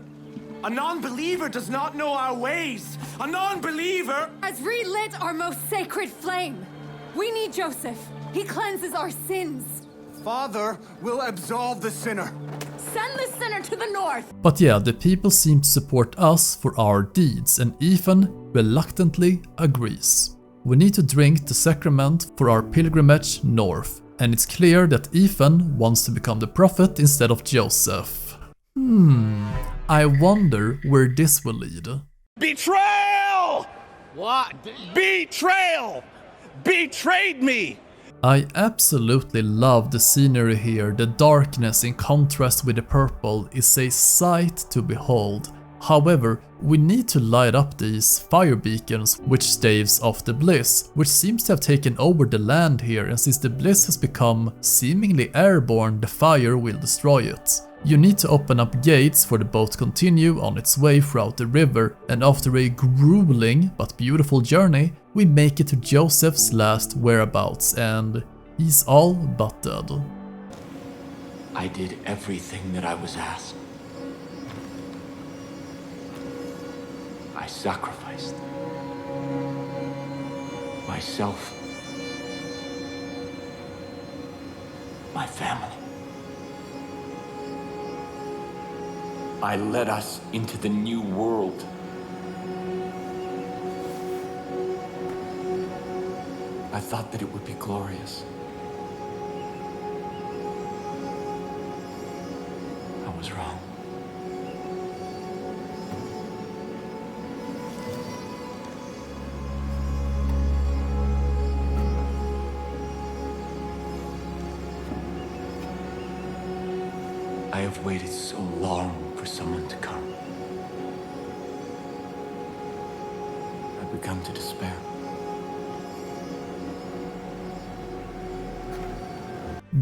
A non-believer does not know our ways. A non-believer has relit our most sacred flame. We need Joseph. He cleanses our sins. Father will absolve the sinner. Send the sinner to the north. But yeah, the people seem to support us for our deeds, and Ethan reluctantly agrees. We need to drink the sacrament for our pilgrimage north, and it's clear that Ethan wants to become the prophet instead of Joseph. I wonder where this will lead. Betrayal! What? Betrayal! Betrayed me! I absolutely love the scenery here. The darkness in contrast with the purple is a sight to behold. However, we need to light up these fire beacons which staves off the bliss, which seems to have taken over the land here, and since the bliss has become seemingly airborne, the fire will destroy it. You need to open up gates for the boat to continue on its way throughout the river, and after a grueling but beautiful journey, we make it to Joseph's last whereabouts, and he's all but dead. I did everything that I was asked. I sacrificed myself, my family. I led us into the new world. I thought that it would be glorious. I was wrong. I have waited so long for someone to come. I've begun to despair.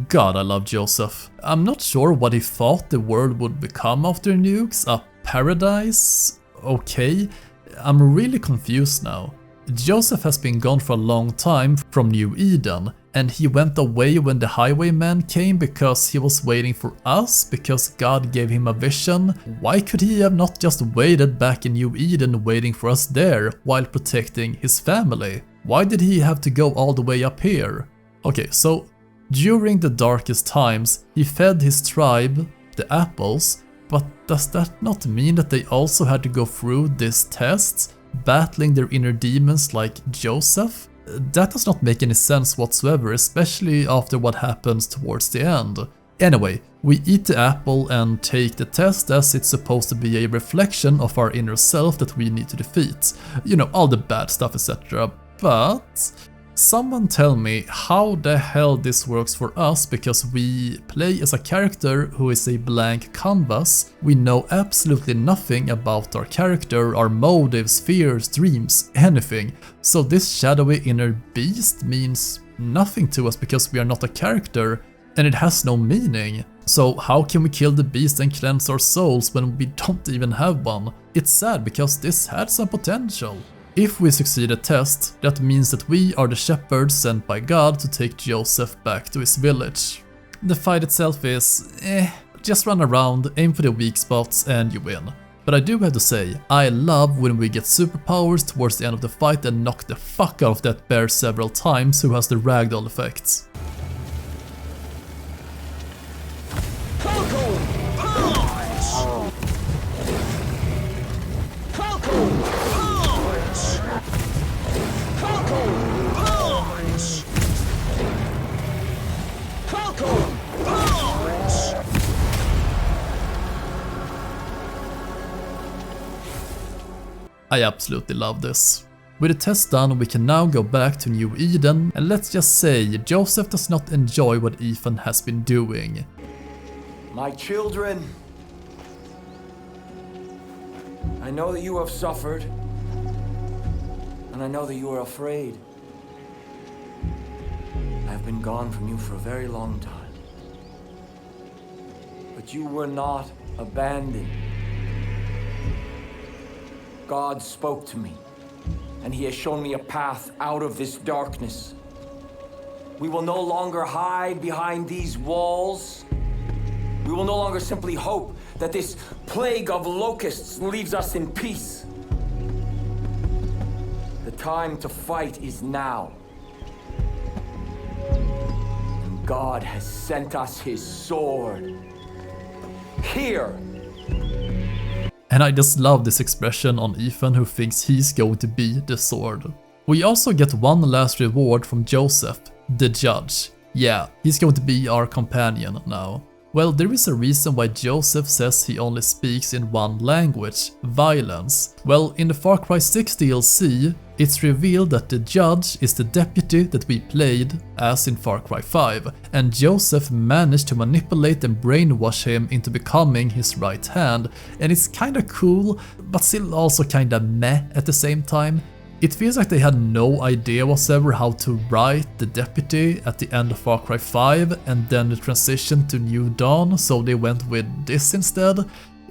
God, I love Joseph. I'm not sure what he thought the world would become after nukes. A paradise? Okay. I'm really confused now. Joseph has been gone for a long time from New Eden, and he went away when the highwayman came because he was waiting for us, because God gave him a vision. Why could he have not just waited back in New Eden waiting for us there while protecting his family? Why did he have to go all the way up here? Okay, so during the darkest times, he fed his tribe the apples, but does that not mean that they also had to go through this test, battling their inner demons like Joseph? That does not make any sense whatsoever, especially after what happens towards the end. Anyway, we eat the apple and take the test as it's supposed to be a reflection of our inner self that we need to defeat. You know, all the bad stuff, etc. But someone tell me how the hell this works for us, because we play as a character who is a blank canvas. We know absolutely nothing about our character, our motives, fears, dreams, anything. So this shadowy inner beast means nothing to us because we are not a character and it has no meaning. So how can we kill the beast and cleanse our souls when we don't even have one? It's sad because this had some potential. If we succeed a test, that means that we are the shepherds sent by God to take Joseph back to his village. The fight itself is just run around, aim for the weak spots and you win. But I do have to say, I love when we get superpowers towards the end of the fight and knock the fuck out of that bear several times who has the ragdoll effects. I absolutely love this. With the test done, we can now go back to New Eden, and let's just say Joseph does not enjoy what Ethan has been doing. My children, I know that you have suffered, and I know that you are afraid. I have been gone from you for a very long time, but you were not abandoned. God spoke to me, and He has shown me a path out of this darkness. We will no longer hide behind these walls. We will no longer simply hope that this plague of locusts leaves us in peace. The time to fight is now. And God has sent us His sword. Here! And I just love this expression on Ethan, who thinks he's going to be the sword. We also get one last reward from Joseph, the judge. Yeah, he's going to be our companion now. Well, there is a reason why Joseph says he only speaks in one language, violence. Well, in the Far Cry 6 DLC, it's revealed that the judge is the deputy that we played as in Far Cry 5, and Joseph managed to manipulate and brainwash him into becoming his right hand, and it's kinda cool, but still also kinda meh at the same time. It feels like they had no idea whatsoever how to write the deputy at the end of Far Cry 5 and then the transition to New Dawn, so they went with this instead.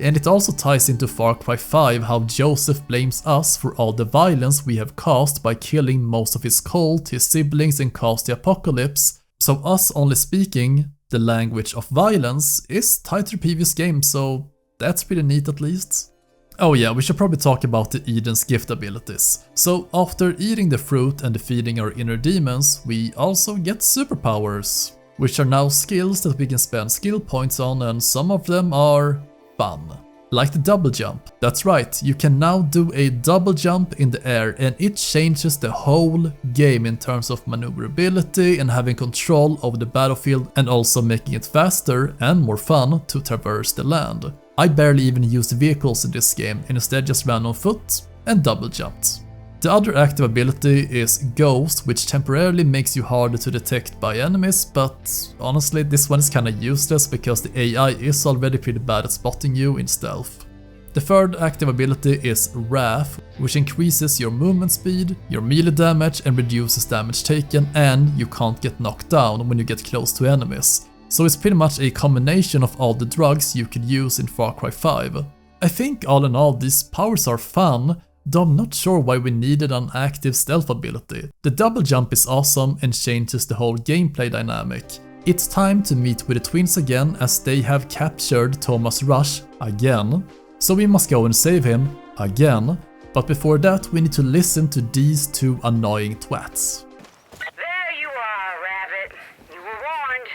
And it also ties into Far Cry 5 how Joseph blames us for all the violence we have caused by killing most of his cult, his siblings, and caused the apocalypse. So us only speaking the language of violence is tied to the previous game, so that's pretty neat at least. Oh yeah, we should probably talk about the Eden's gift abilities. So after eating the fruit and defeating our inner demons, we also get superpowers, which are now skills that we can spend skill points on, and some of them are fun. Like the double jump. That's right, you can now do a double jump in the air and it changes the whole game in terms of maneuverability and having control over the battlefield, and also making it faster and more fun to traverse the land. I barely even used vehicles in this game and instead just ran on foot and double jumped. The other active ability is Ghost, which temporarily makes you harder to detect by enemies, but honestly this one is kinda useless because the AI is already pretty bad at spotting you in stealth. The third active ability is Wrath, which increases your movement speed, your melee damage and reduces damage taken, and you can't get knocked down when you get close to enemies. So it's pretty much a combination of all the drugs you could use in Far Cry 5. I think all in all these powers are fun, though I'm not sure why we needed an active stealth ability. The double jump is awesome and changes the whole gameplay dynamic. It's time to meet with the twins again as they have captured Thomas Rush again, so we must go and save him again, but before that we need to listen to these two annoying twats.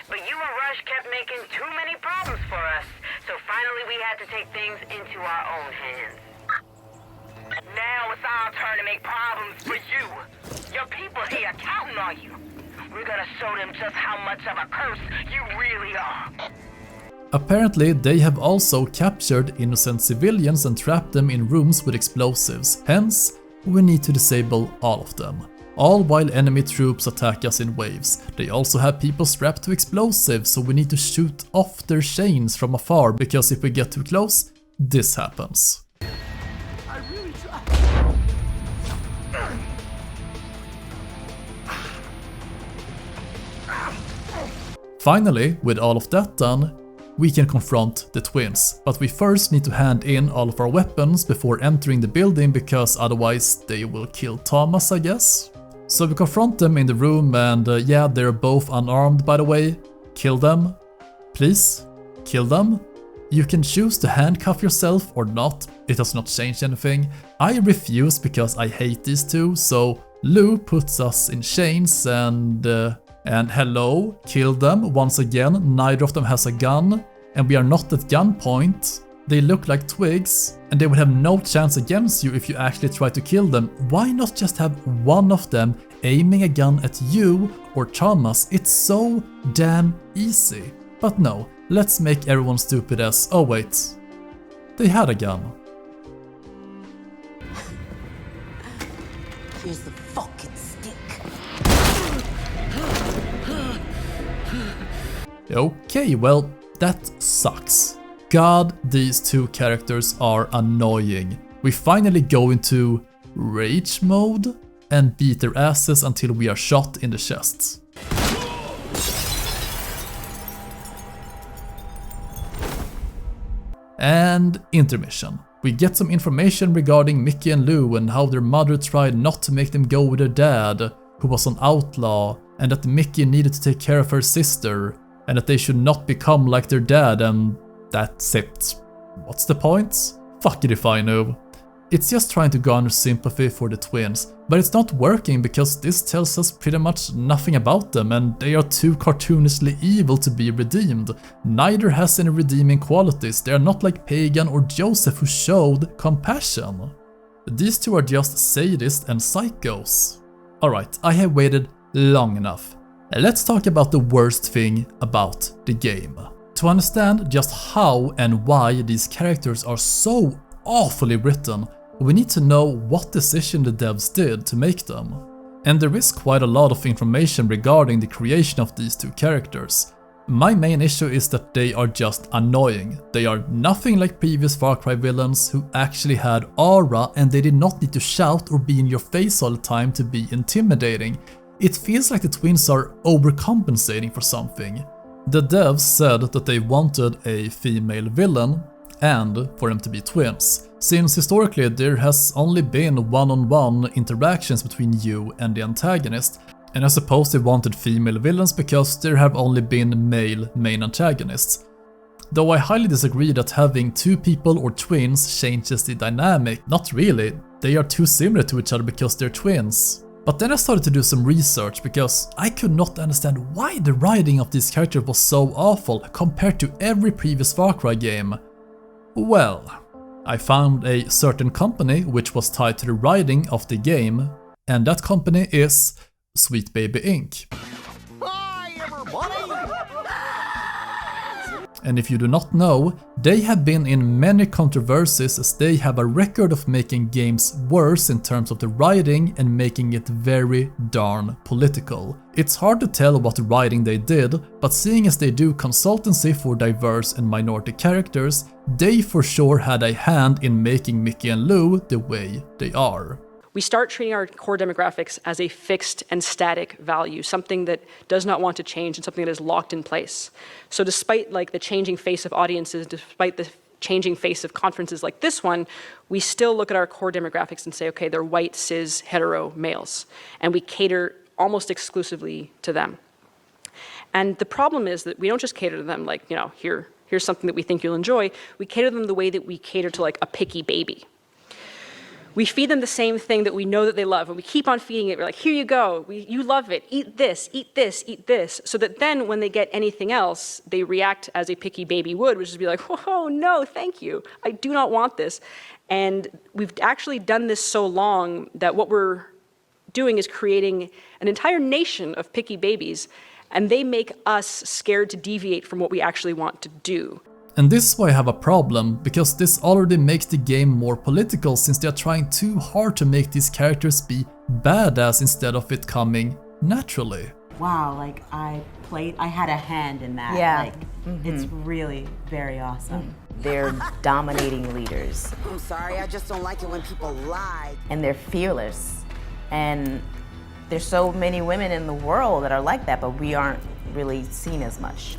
But you and Rush kept making too many problems for us, so take things into our own hands. Now it's our turn to make problems for you. Your people here counting on you. We're gonna show them just how much of a curse you really are. Apparently, they have also captured innocent civilians and trapped them in rooms with explosives, hence, we need to disable all of them. All while enemy troops attack us in waves. They also have people strapped to explosives, so we need to shoot off their chains from afar, because if we get too close, this happens. I really tried. Finally, with all of that done, we can confront the twins, but we first need to hand in all of our weapons before entering the building, because otherwise they will kill Thomas, I guess. So we confront them in the room and yeah, they're both unarmed, by the way. Kill them. Please, kill them. You can choose to handcuff yourself or not, it does not change anything. I refuse because I hate these two, so Lou puts us in chains and hello, kill them. Once again, neither of them has a gun, and we are not at gunpoint. They look like twigs, and they would have no chance against you if you actually try to kill them. Why not just have one of them aiming a gun at you or Thomas? It's so damn easy. But no, let's make everyone stupid as, oh wait, they had a gun. Here's the fucking stick. Okay, well, that sucks. God, these two characters are annoying. We finally go into rage mode and beat their asses until we are shot in the chest. And intermission. We get some information regarding Mickey and Lou and how their mother tried not to make them go with their dad, who was an outlaw, and that Mickey needed to take care of her sister, and that they should not become like their dad, and that's it. What's the point? Fuck it if I know. It's just trying to garner sympathy for the twins, but it's not working because this tells us pretty much nothing about them, and they are too cartoonishly evil to be redeemed. Neither has any redeeming qualities. They are not like Pagan or Joseph, who showed compassion. These two are just sadists and psychos. Alright, I have waited long enough. Let's talk about the worst thing about the game. To understand just how and why these characters are so awfully written, we need to know what decision the devs did to make them. And there is quite a lot of information regarding the creation of these two characters. My main issue is that they are just annoying. They are nothing like previous Far Cry villains who actually had aura, and they did not need to shout or be in your face all the time to be intimidating. It feels like the twins are overcompensating for something. The devs said that they wanted a female villain and for them to be twins, since historically there has only been one-on-one interactions between you and the antagonist, and I suppose they wanted female villains because there have only been male main antagonists. Though I highly disagree that having two people or twins changes the dynamic. Not really, they are too similar to each other because they're twins. But then I started to do some research because I could not understand why the writing of these characters was so awful compared to every previous Far Cry game. Well, I found a certain company which was tied to the writing of the game, and that company is Sweet Baby Inc. Hi, everybody! And if you do not know, they have been in many controversies as they have a record of making games worse in terms of the writing and making it very darn political. It's hard to tell what writing they did, but seeing as they do consultancy for diverse and minority characters, they for sure had a hand in making Mickey and Lou the way they are. We start treating our core demographics as a fixed and static value, something that does not want to change and something that is locked in place. So despite the changing face of audiences, despite the changing face of conferences like this one, we still look at our core demographics and say, okay, they're white, cis, hetero males, and we cater almost exclusively to them. And the problem is that we don't just cater to them here's something that we think you'll enjoy. We cater to them the way that we cater to a picky baby. We feed them the same thing that we know that they love, and we keep on feeding it. We're like, here you go, you love it, eat this, eat this, eat this. So that then when they get anything else, they react as a picky baby would, which is be like, oh no, thank you, I do not want this. And we've actually done this so long that what we're doing is creating an entire nation of picky babies, and they make us scared to deviate from what we actually want to do. And this is why I have a problem, because this already makes the game more political since they are trying too hard to make these characters be badass instead of it coming naturally. Wow, like I had a hand in that. Yeah. Like, it's really very awesome. They're dominating leaders. I'm sorry, I just don't like it when people lie. And they're fearless. And there's so many women in the world that are like that, but we aren't really seen as much.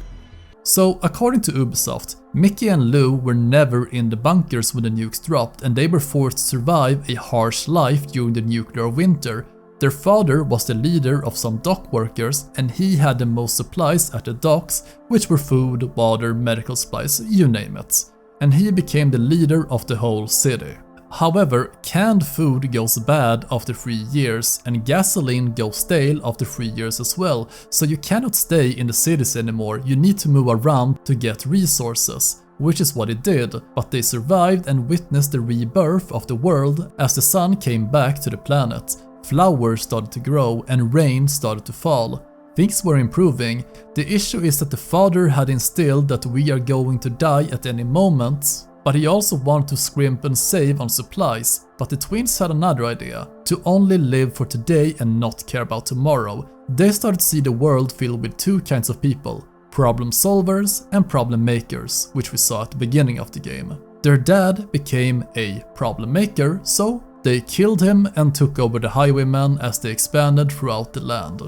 So, according to Ubisoft, Mickey and Lou were never in the bunkers when the nukes dropped, and they were forced to survive a harsh life during the nuclear winter. Their father was the leader of some dock workers, and he had the most supplies at the docks, which were food, water, medical supplies, you name it. And he became the leader of the whole city. However, canned food goes bad after 3 years, and gasoline goes stale after 3 years as well, so you cannot stay in the cities anymore, you need to move around to get resources, which is what it did, but they survived and witnessed the rebirth of the world as the sun came back to the planet. Flowers started to grow and rain started to fall. Things were improving. The issue is that the father had instilled that we are going to die at any moment, but he also wanted to scrimp and save on supplies. But the twins had another idea, to only live for today and not care about tomorrow. They started to see the world filled with two kinds of people, problem solvers and problem makers, which we saw at the beginning of the game. Their dad became a problem maker, so they killed him and took over the highwaymen as they expanded throughout the land.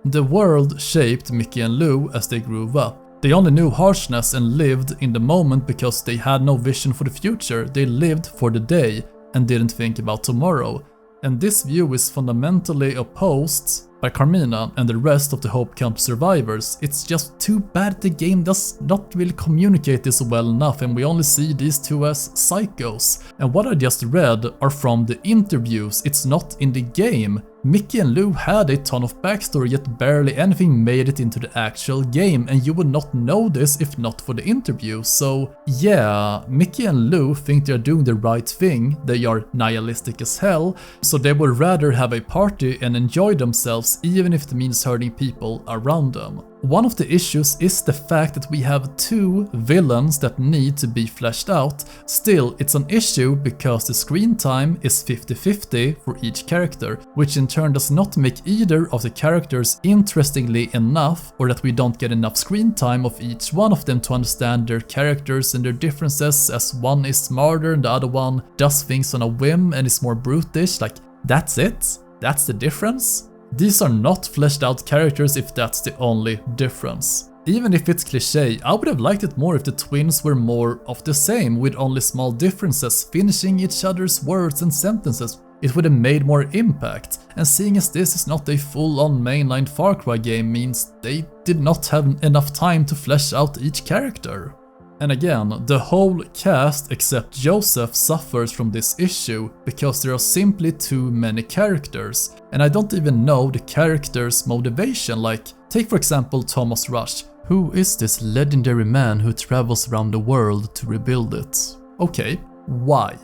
The world shaped Mickey and Lou as they grew up. They only knew harshness and lived in the moment because they had no vision for the future, they lived for the day and didn't think about tomorrow. And this view is fundamentally opposed by Carmina and the rest of the Hope Camp survivors. It's just too bad the game does not really communicate this well enough and we only see these two as psychos. And what I just read are from the interviews, it's not in the game. Mickey and Lou had a ton of backstory, yet barely anything made it into the actual game, and you would not know this if not for the interview. So yeah, Mickey and Lou think they're doing the right thing, they are nihilistic as hell, so they would rather have a party and enjoy themselves even if it means hurting people around them. One of the issues is the fact that we have two villains that need to be fleshed out. Still, it's an issue because the screen time is 50-50 for each character, which in turn does not make either of the characters interestingly enough, or that we don't get enough screen time of each one of them to understand their characters and their differences, as one is smarter and the other one does things on a whim and is more brutish. Like, that's it? That's the difference? These are not fleshed out characters if that's the only difference. Even if it's cliché, I would have liked it more if the twins were more of the same, with only small differences, finishing each other's words and sentences. It would have made more impact, and seeing as this is not a full-on mainline Far Cry game means they did not have enough time to flesh out each character. And again, the whole cast except Joseph suffers from this issue because there are simply too many characters, and I don't even know the character's motivation. Like, take for example Thomas Rush. Who is this legendary man who travels around the world to rebuild it? Okay, why?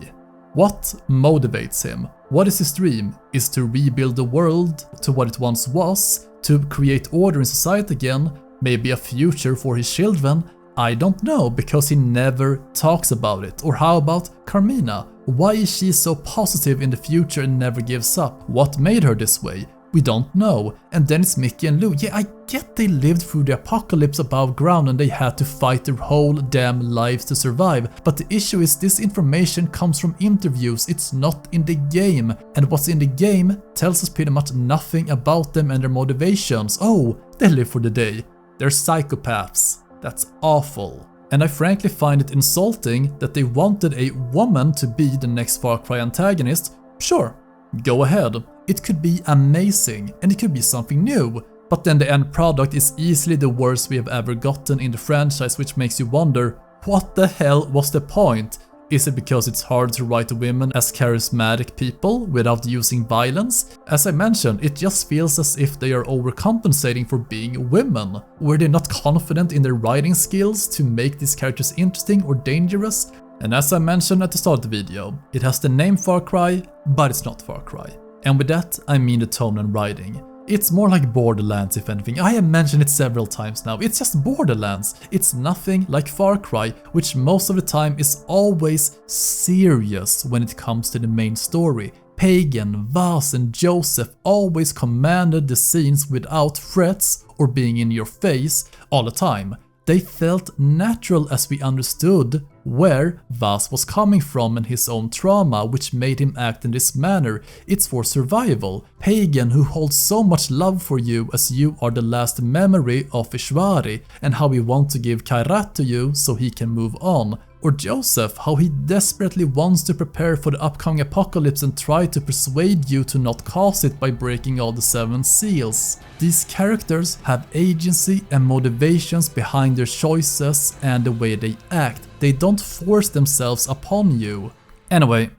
What motivates him? What is his dream? Is to rebuild the world to what it once was? To create order in society again? Maybe a future for his children? I don't know, because he never talks about it. Or how about Carmina? Why is she so positive in the future and never gives up? What made her this way? We don't know. And then it's Mickey and Lou. Yeah, I get they lived through the apocalypse above ground and they had to fight their whole damn lives to survive. But the issue is this information comes from interviews, it's not in the game. And what's in the game tells us pretty much nothing about them and their motivations. Oh, they live for the day. They're psychopaths. That's awful. And I frankly find it insulting that they wanted a woman to be the next Far Cry antagonist. Sure, go ahead. It could be amazing and it could be something new. But then the end product is easily the worst we have ever gotten in the franchise, which makes you wonder, what the hell was the point? Is it because it's hard to write women as charismatic people without using violence? As I mentioned, it just feels as if they are overcompensating for being women. Were they not confident in their writing skills to make these characters interesting or dangerous? And as I mentioned at the start of the video, it has the name Far Cry, but it's not Far Cry. And with that, I mean the tone and writing. It's more like Borderlands if anything. I have mentioned it several times now. It's just Borderlands. It's nothing like Far Cry, which most of the time is always serious when it comes to the main story. Pagan, Vaz and Joseph always commanded the scenes without threats or being in your face all the time. They felt natural as we understood where Vaz was coming from and his own trauma, which made him act in this manner. It's for survival. Pagan, who holds so much love for you as you are the last memory of Ishvari, and how he wants to give Kairat to you so he can move on. Or Joseph, how he desperately wants to prepare for the upcoming apocalypse and try to persuade you to not cause it by breaking all the 7 seals. These characters have agency and motivations behind their choices and the way they act. They don't force themselves upon you. Anyway,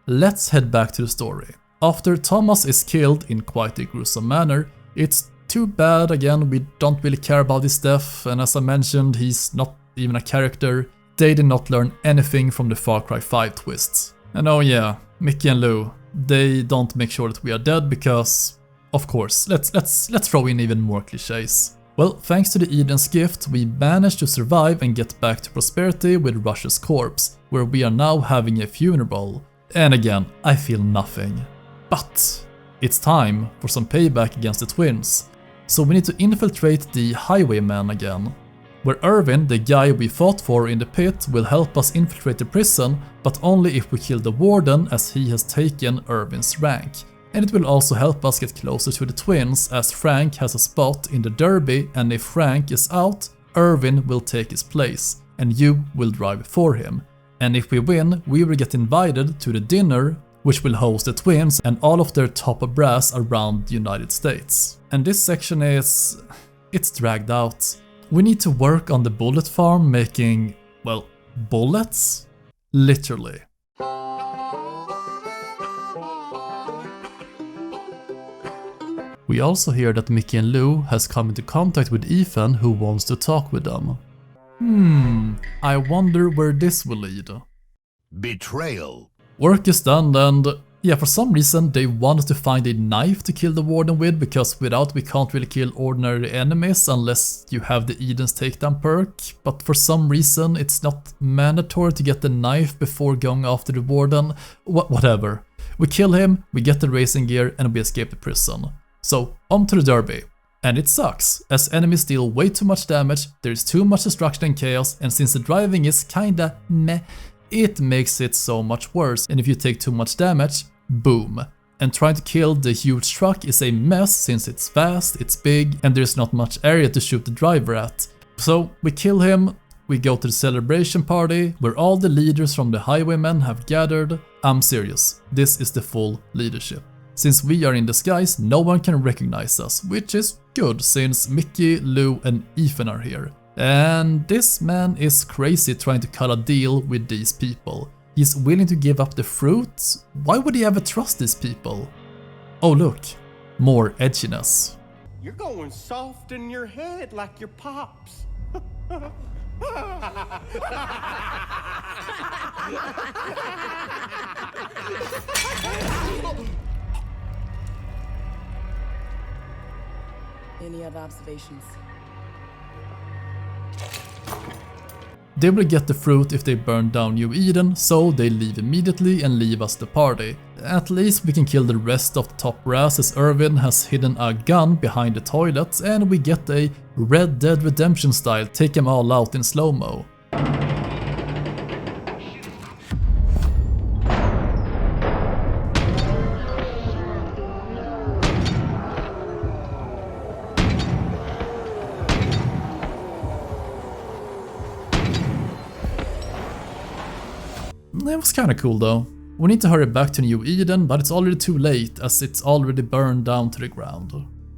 let's head back to the story. After Thomas is killed in quite a gruesome manner, it's too bad. Again, we don't really care about his death, and as I mentioned, he's not even a character. They did not learn anything from the Far Cry 5 twists. And oh yeah, Mickey and Lou, they don't make sure that we are dead because, of course, let's throw in even more cliches. Well, thanks to the Eden's gift, we managed to survive and get back to prosperity with Rush's corpse, where we are now having a funeral. And again, I feel nothing. But it's time for some payback against the twins. So we need to infiltrate the Highwaymen again, where Irvin, the guy we fought for in the pit, will help us infiltrate the prison, but only if we kill the warden, as he has taken Irvin's rank. And it will also help us get closer to the twins, as Frank has a spot in the derby, and if Frank is out, Irvin will take his place, and you will drive for him. And if we win, we will get invited to the dinner, which will host the twins and all of their top brass around the United States. And this section it's dragged out. We need to work on the bullet farm making, well, bullets? Literally. We also hear that Mickey and Lou has come into contact with Ethan, who wants to talk with them. I wonder where this will lead. Betrayal. Work is done, and yeah, for some reason they want us to find a knife to kill the warden with, because without we can't really kill ordinary enemies unless you have the Eden's takedown perk, but for some reason it's not mandatory to get the knife before going after the warden. Whatever. We kill him, we get the racing gear, and we escape the prison. So, on to the derby. And it sucks, as enemies deal way too much damage, there is too much destruction and chaos, and since the driving is kinda meh, it makes it so much worse, and if you take too much damage, boom. And trying to kill the huge truck is a mess since it's fast, it's big, and there's not much area to shoot the driver at. So we kill him, we go to the celebration party, where all the leaders from the Highwaymen have gathered. I'm serious, this is the full leadership. Since we are in disguise, no one can recognize us, which is good since Mickey, Lou and Ethan are here. And this man is crazy trying to cut a deal with these people. He's willing to give up the fruit? Why would he ever trust these people? Oh look, more edginess. You're going soft in your head like your pops. Any other observations? They will get the fruit if they burn down New Eden, so they leave immediately and leave us the party. At least we can kill the rest of the top brass, as Irvin has hidden a gun behind the toilet, and we get a Red Dead Redemption style take them all out in slow-mo. It was kinda cool though. We need to hurry back to New Eden, but it's already too late as it's already burned down to the ground.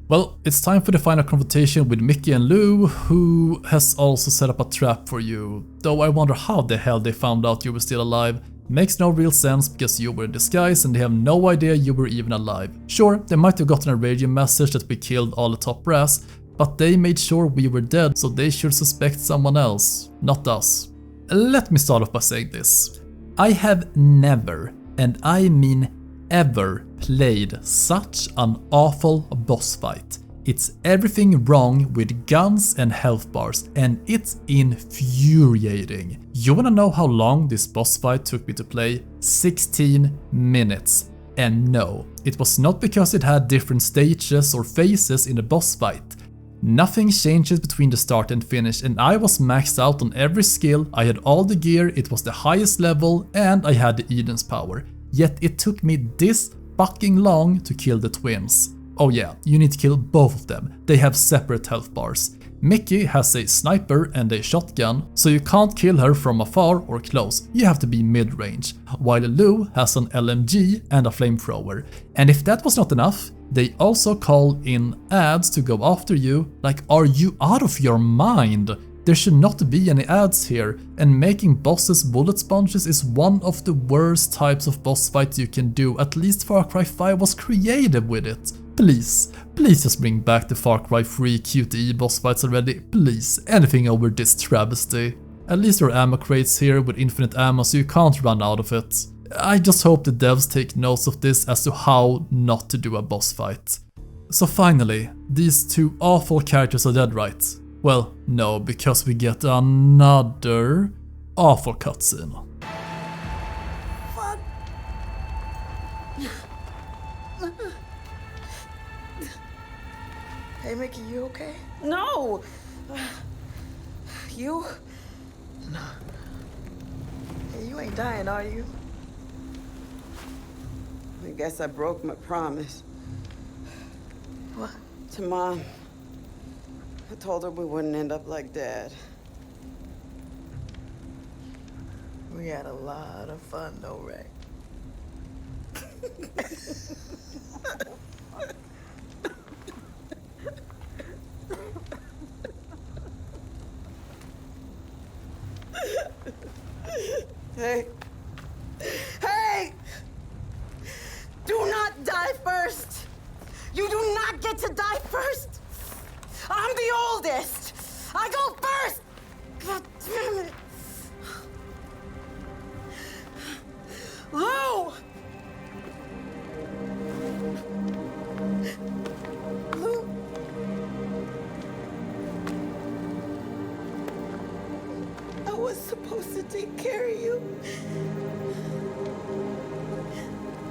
Well, it's time for the final confrontation with Mickey and Lou, who has also set up a trap for you. Though I wonder how the hell they found out you were still alive. Makes no real sense because you were in disguise and they have no idea you were even alive. Sure, they might have gotten a radio message that we killed all the top brass, but they made sure we were dead, so they should suspect someone else, not us. Let me start off by saying this. I have never, and I mean ever, played such an awful boss fight. It's everything wrong with guns and health bars, and it's infuriating. You wanna know how long this boss fight took me to play? 16 minutes. And no, it was not because it had different stages or phases in the boss fight. Nothing changes between the start and finish, and I was maxed out on every skill, I had all the gear, it was the highest level, and I had the Eden's power. Yet it took me this fucking long to kill the twins. Oh yeah, you need to kill both of them, they have separate health bars. Mickey has a sniper and a shotgun, so you can't kill her from afar or close, you have to be mid-range, while Lou has an LMG and a flamethrower. And if that was not enough, they also call in ads to go after you. Like, are you out of your mind? There should not be any ads here, and making bosses bullet sponges is one of the worst types of boss fights you can do. At least Far Cry 5 was creative with it. Please just bring back the Far Cry 3 QTE boss fights already, please, anything over this travesty. At least there are ammo crates here with infinite ammo so you can't run out of it. I just hope the devs take notes of this as to how not to do a boss fight. So finally, these two awful characters are dead, right? Well, no, because we get another awful cutscene. Fuck. Hey, Mickey, you okay? No! You? No. Hey, you ain't dying, are you? I guess I broke my promise. What? To Mom. I told her we wouldn't end up like Dad. We had a lot of fun, though, Ray. Hey. Hey! Do not die first! You do not get to die first! I'm the oldest! I go first! God damn it! Lou! Lou? I was supposed to take care of you.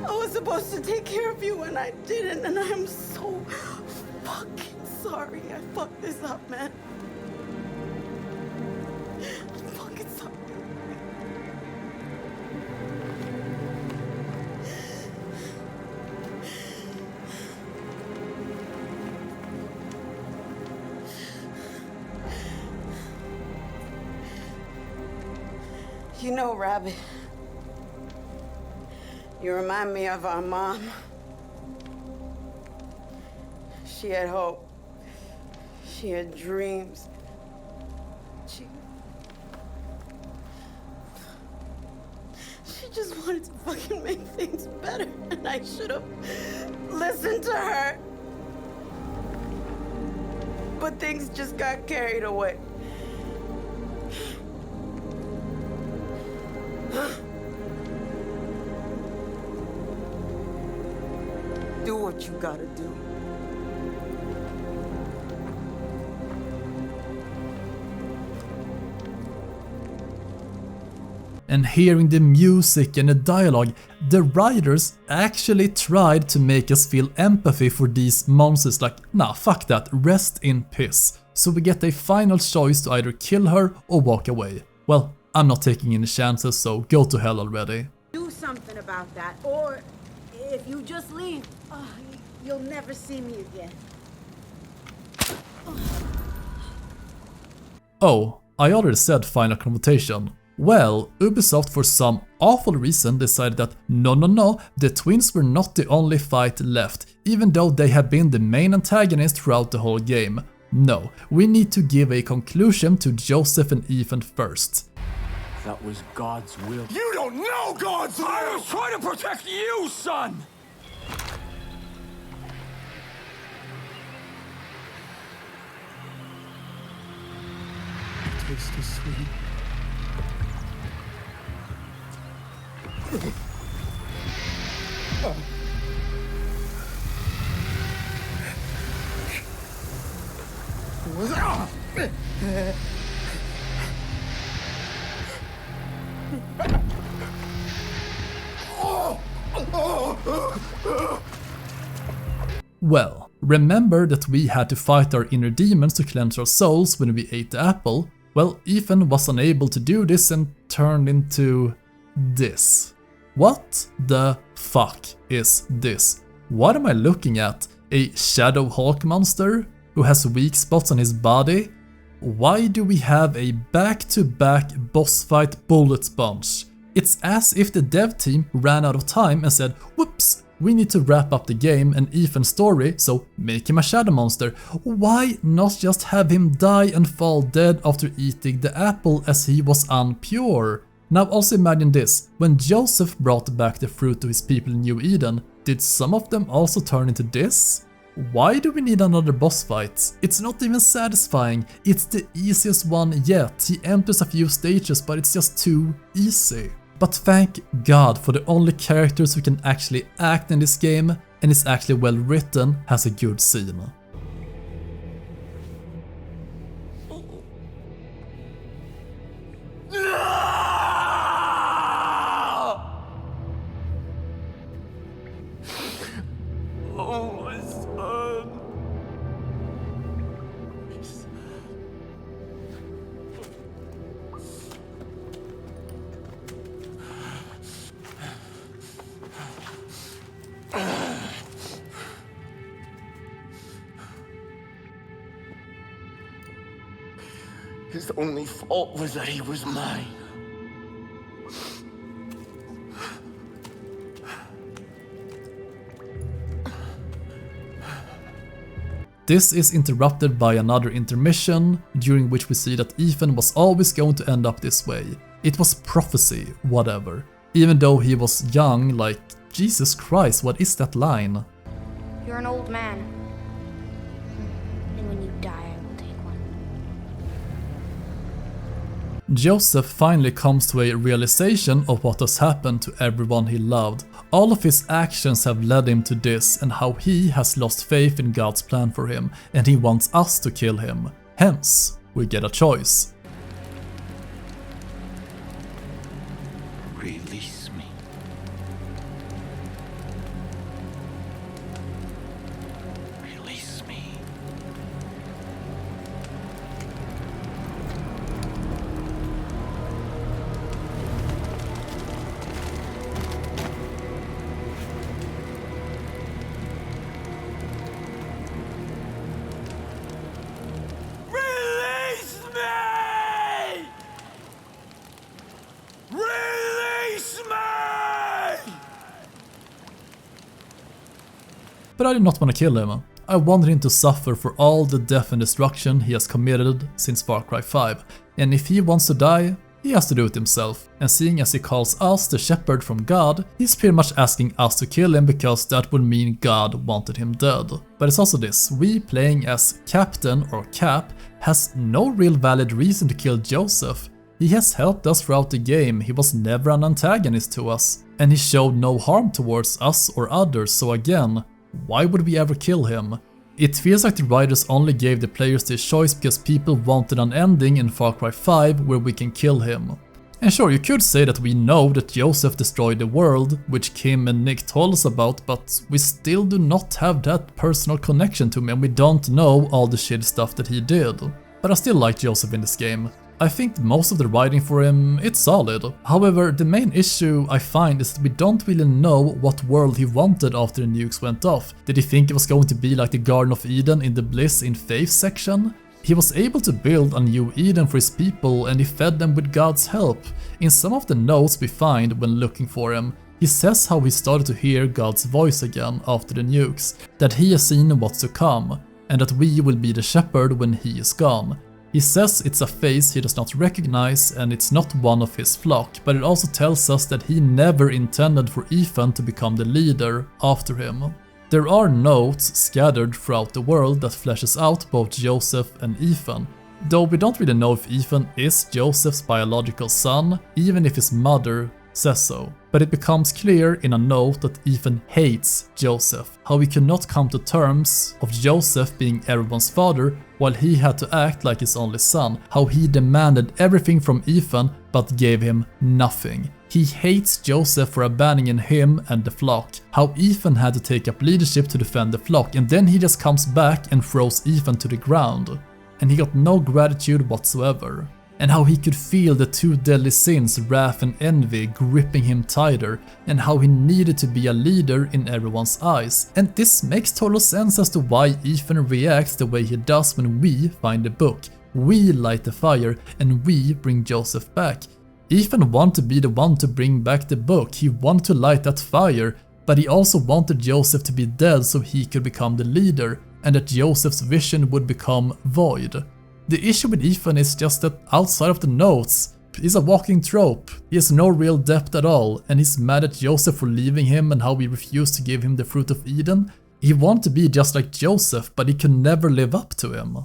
I was supposed to take care of you and I didn't, and I'm so fucking sorry I fucked this up, man. I'm fucking sorry. You know, Rabbit, you remind me of our mom. She had hope. She had dreams. She just wanted to fucking make things better, and I should have listened to her. But things just got carried away. Do what you gotta do. And hearing the music and the dialogue, the writers actually tried to make us feel empathy for these monsters. Like, nah, fuck that, rest in peace. So we get a final choice to either kill her or walk away. Well, I'm not taking any chances, so go to hell already. Do something about that, or if you just leave, you'll never see me again. Oh, I already said final confrontation. Well, Ubisoft for some awful reason decided that no, the twins were not the only fight left, even though they have been the main antagonist throughout the whole game. No, we need to give a conclusion to Joseph and Ethan first. That was God's will. You don't know God's will! I was trying to protect you, son! Taste is sweet. Well, remember that we had to fight our inner demons to cleanse our souls when we ate the apple? Well, Ethan was unable to do this and turned into this. What the fuck is this? What am I looking at? A Shadow Hulk monster who has weak spots on his body? Why do we have a back-to-back boss fight bullet sponge? It's as if the dev team ran out of time and said, whoops, we need to wrap up the game and Ethan's story, so make him a shadow monster. Why not just have him die and fall dead after eating the apple as he was unpure? Now also imagine this, when Joseph brought back the fruit to his people in New Eden, did some of them also turn into this? Why do we need another boss fight? It's not even satisfying, it's the easiest one yet. He enters a few stages but it's just too easy. But thank God for the only characters who can actually act in this game and is actually well written has a good scene. Oh, my son. His only fault was that he was mine. This is interrupted by another intermission, during which we see that Ethan was always going to end up this way. It was prophecy, whatever. Even though he was young, like, Jesus Christ, what is that line? You're an old man. And when you die, I will take one. Joseph finally comes to a realization of what has happened to everyone he loved. All of his actions have led him to this and how he has lost faith in God's plan for him and he wants us to kill him. Hence, we get a choice. Release me. Release me. Release me! Release me! But I did not want to kill him. I wanted him to suffer for all the death and destruction he has committed since Far Cry 5, and if he wants to die, he has to do it himself. And seeing as he calls us the shepherd from God, he's pretty much asking us to kill him because that would mean God wanted him dead. But it's also this, we playing as Captain or Cap has no real valid reason to kill Joseph. He has helped us throughout the game, he was never an antagonist to us, and he showed no harm towards us or others, so again, why would we ever kill him? It feels like the writers only gave the players this choice because people wanted an ending in Far Cry 5 where we can kill him. And sure, you could say that we know that Joseph destroyed the world, which Kim and Nick told us about, but we still do not have that personal connection to him and we don't know all the shit stuff that he did. But I still like Joseph in this game. I think most of the writing for him, it's solid. However, the main issue I find is that we don't really know what world he wanted after the nukes went off. Did he think it was going to be like the Garden of Eden in the Bliss in Faith section? He was able to build a new Eden for his people and he fed them with God's help. In some of the notes we find when looking for him, he says how he started to hear God's voice again after the nukes, that he has seen what's to come, and that we will be the shepherd when he is gone. He says it's a face he does not recognize and it's not one of his flock, but it also tells us that he never intended for Ethan to become the leader after him. There are notes scattered throughout the world that fleshes out both Joseph and Ethan, though we don't really know if Ethan is Joseph's biological son, even if his mother says so. But it becomes clear in a note that Ethan hates Joseph, how he could not come to terms of Joseph being everyone's father while he had to act like his only son, how he demanded everything from Ethan but gave him nothing. He hates Joseph for abandoning him and the flock, how Ethan had to take up leadership to defend the flock and then he just comes back and throws Ethan to the ground. And he got no gratitude whatsoever. And how he could feel the two deadly sins, wrath and envy, gripping him tighter, and how he needed to be a leader in everyone's eyes. And this makes total sense as to why Ethan reacts the way he does when we find the book. We light the fire and we bring Joseph back. Ethan wanted to be the one to bring back the book, he wanted to light that fire, but he also wanted Joseph to be dead so he could become the leader, and that Joseph's vision would become void. The issue with Ethan is just that outside of the notes, he's a walking trope. He has no real depth at all, and he's mad at Joseph for leaving him and how he refused to give him the fruit of Eden. He wanted to be just like Joseph, but he could never live up to him.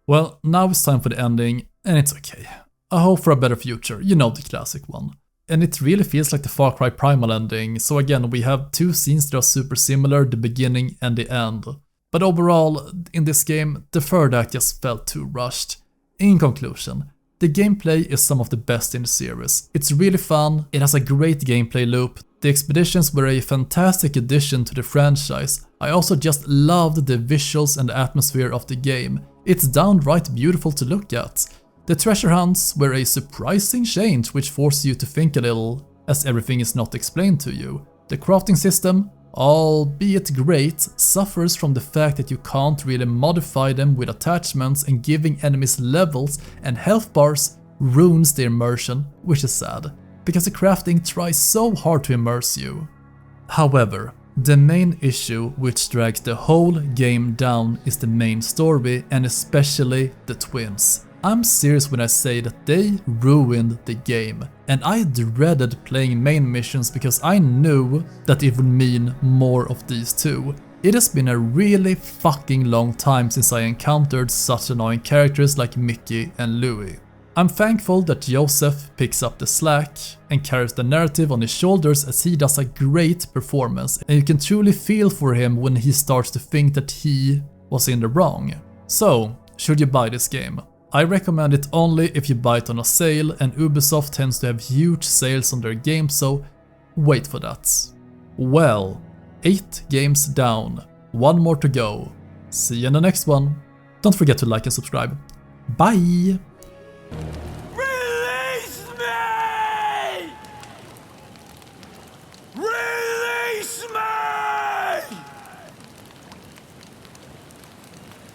Well, now it's time for the ending, and it's okay. I hope for a better future, you know, the classic one. And it really feels like the Far Cry Primal ending, so again we have two scenes that are super similar, the beginning and the end. But overall, in this game, the third act just felt too rushed. In conclusion, the gameplay is some of the best in the series. It's really fun, it has a great gameplay loop, the expeditions were a fantastic addition to the franchise. I also just loved the visuals and the atmosphere of the game. It's downright beautiful to look at. The treasure hunts were a surprising change which forces you to think a little, as everything is not explained to you. The crafting system, albeit great, suffers from the fact that you can't really modify them with attachments, and giving enemies levels and health bars ruins the immersion, which is sad, because the crafting tries so hard to immerse you. However, the main issue which drags the whole game down is the main story, and especially the twins. I'm serious when I say that they ruined the game, and I dreaded playing main missions because I knew that it would mean more of these two. It has been a really fucking long time since I encountered such annoying characters like Mickey and Louie. I'm thankful that Joseph picks up the slack and carries the narrative on his shoulders, as he does a great performance, and you can truly feel for him when he starts to think that he was in the wrong. So, should you buy this game? I recommend it only if you buy it on a sale, and Ubisoft tends to have huge sales on their games, so wait for that. Well, 8 games down, 1 more to go. See you in the next one. Don't forget to like and subscribe. Bye!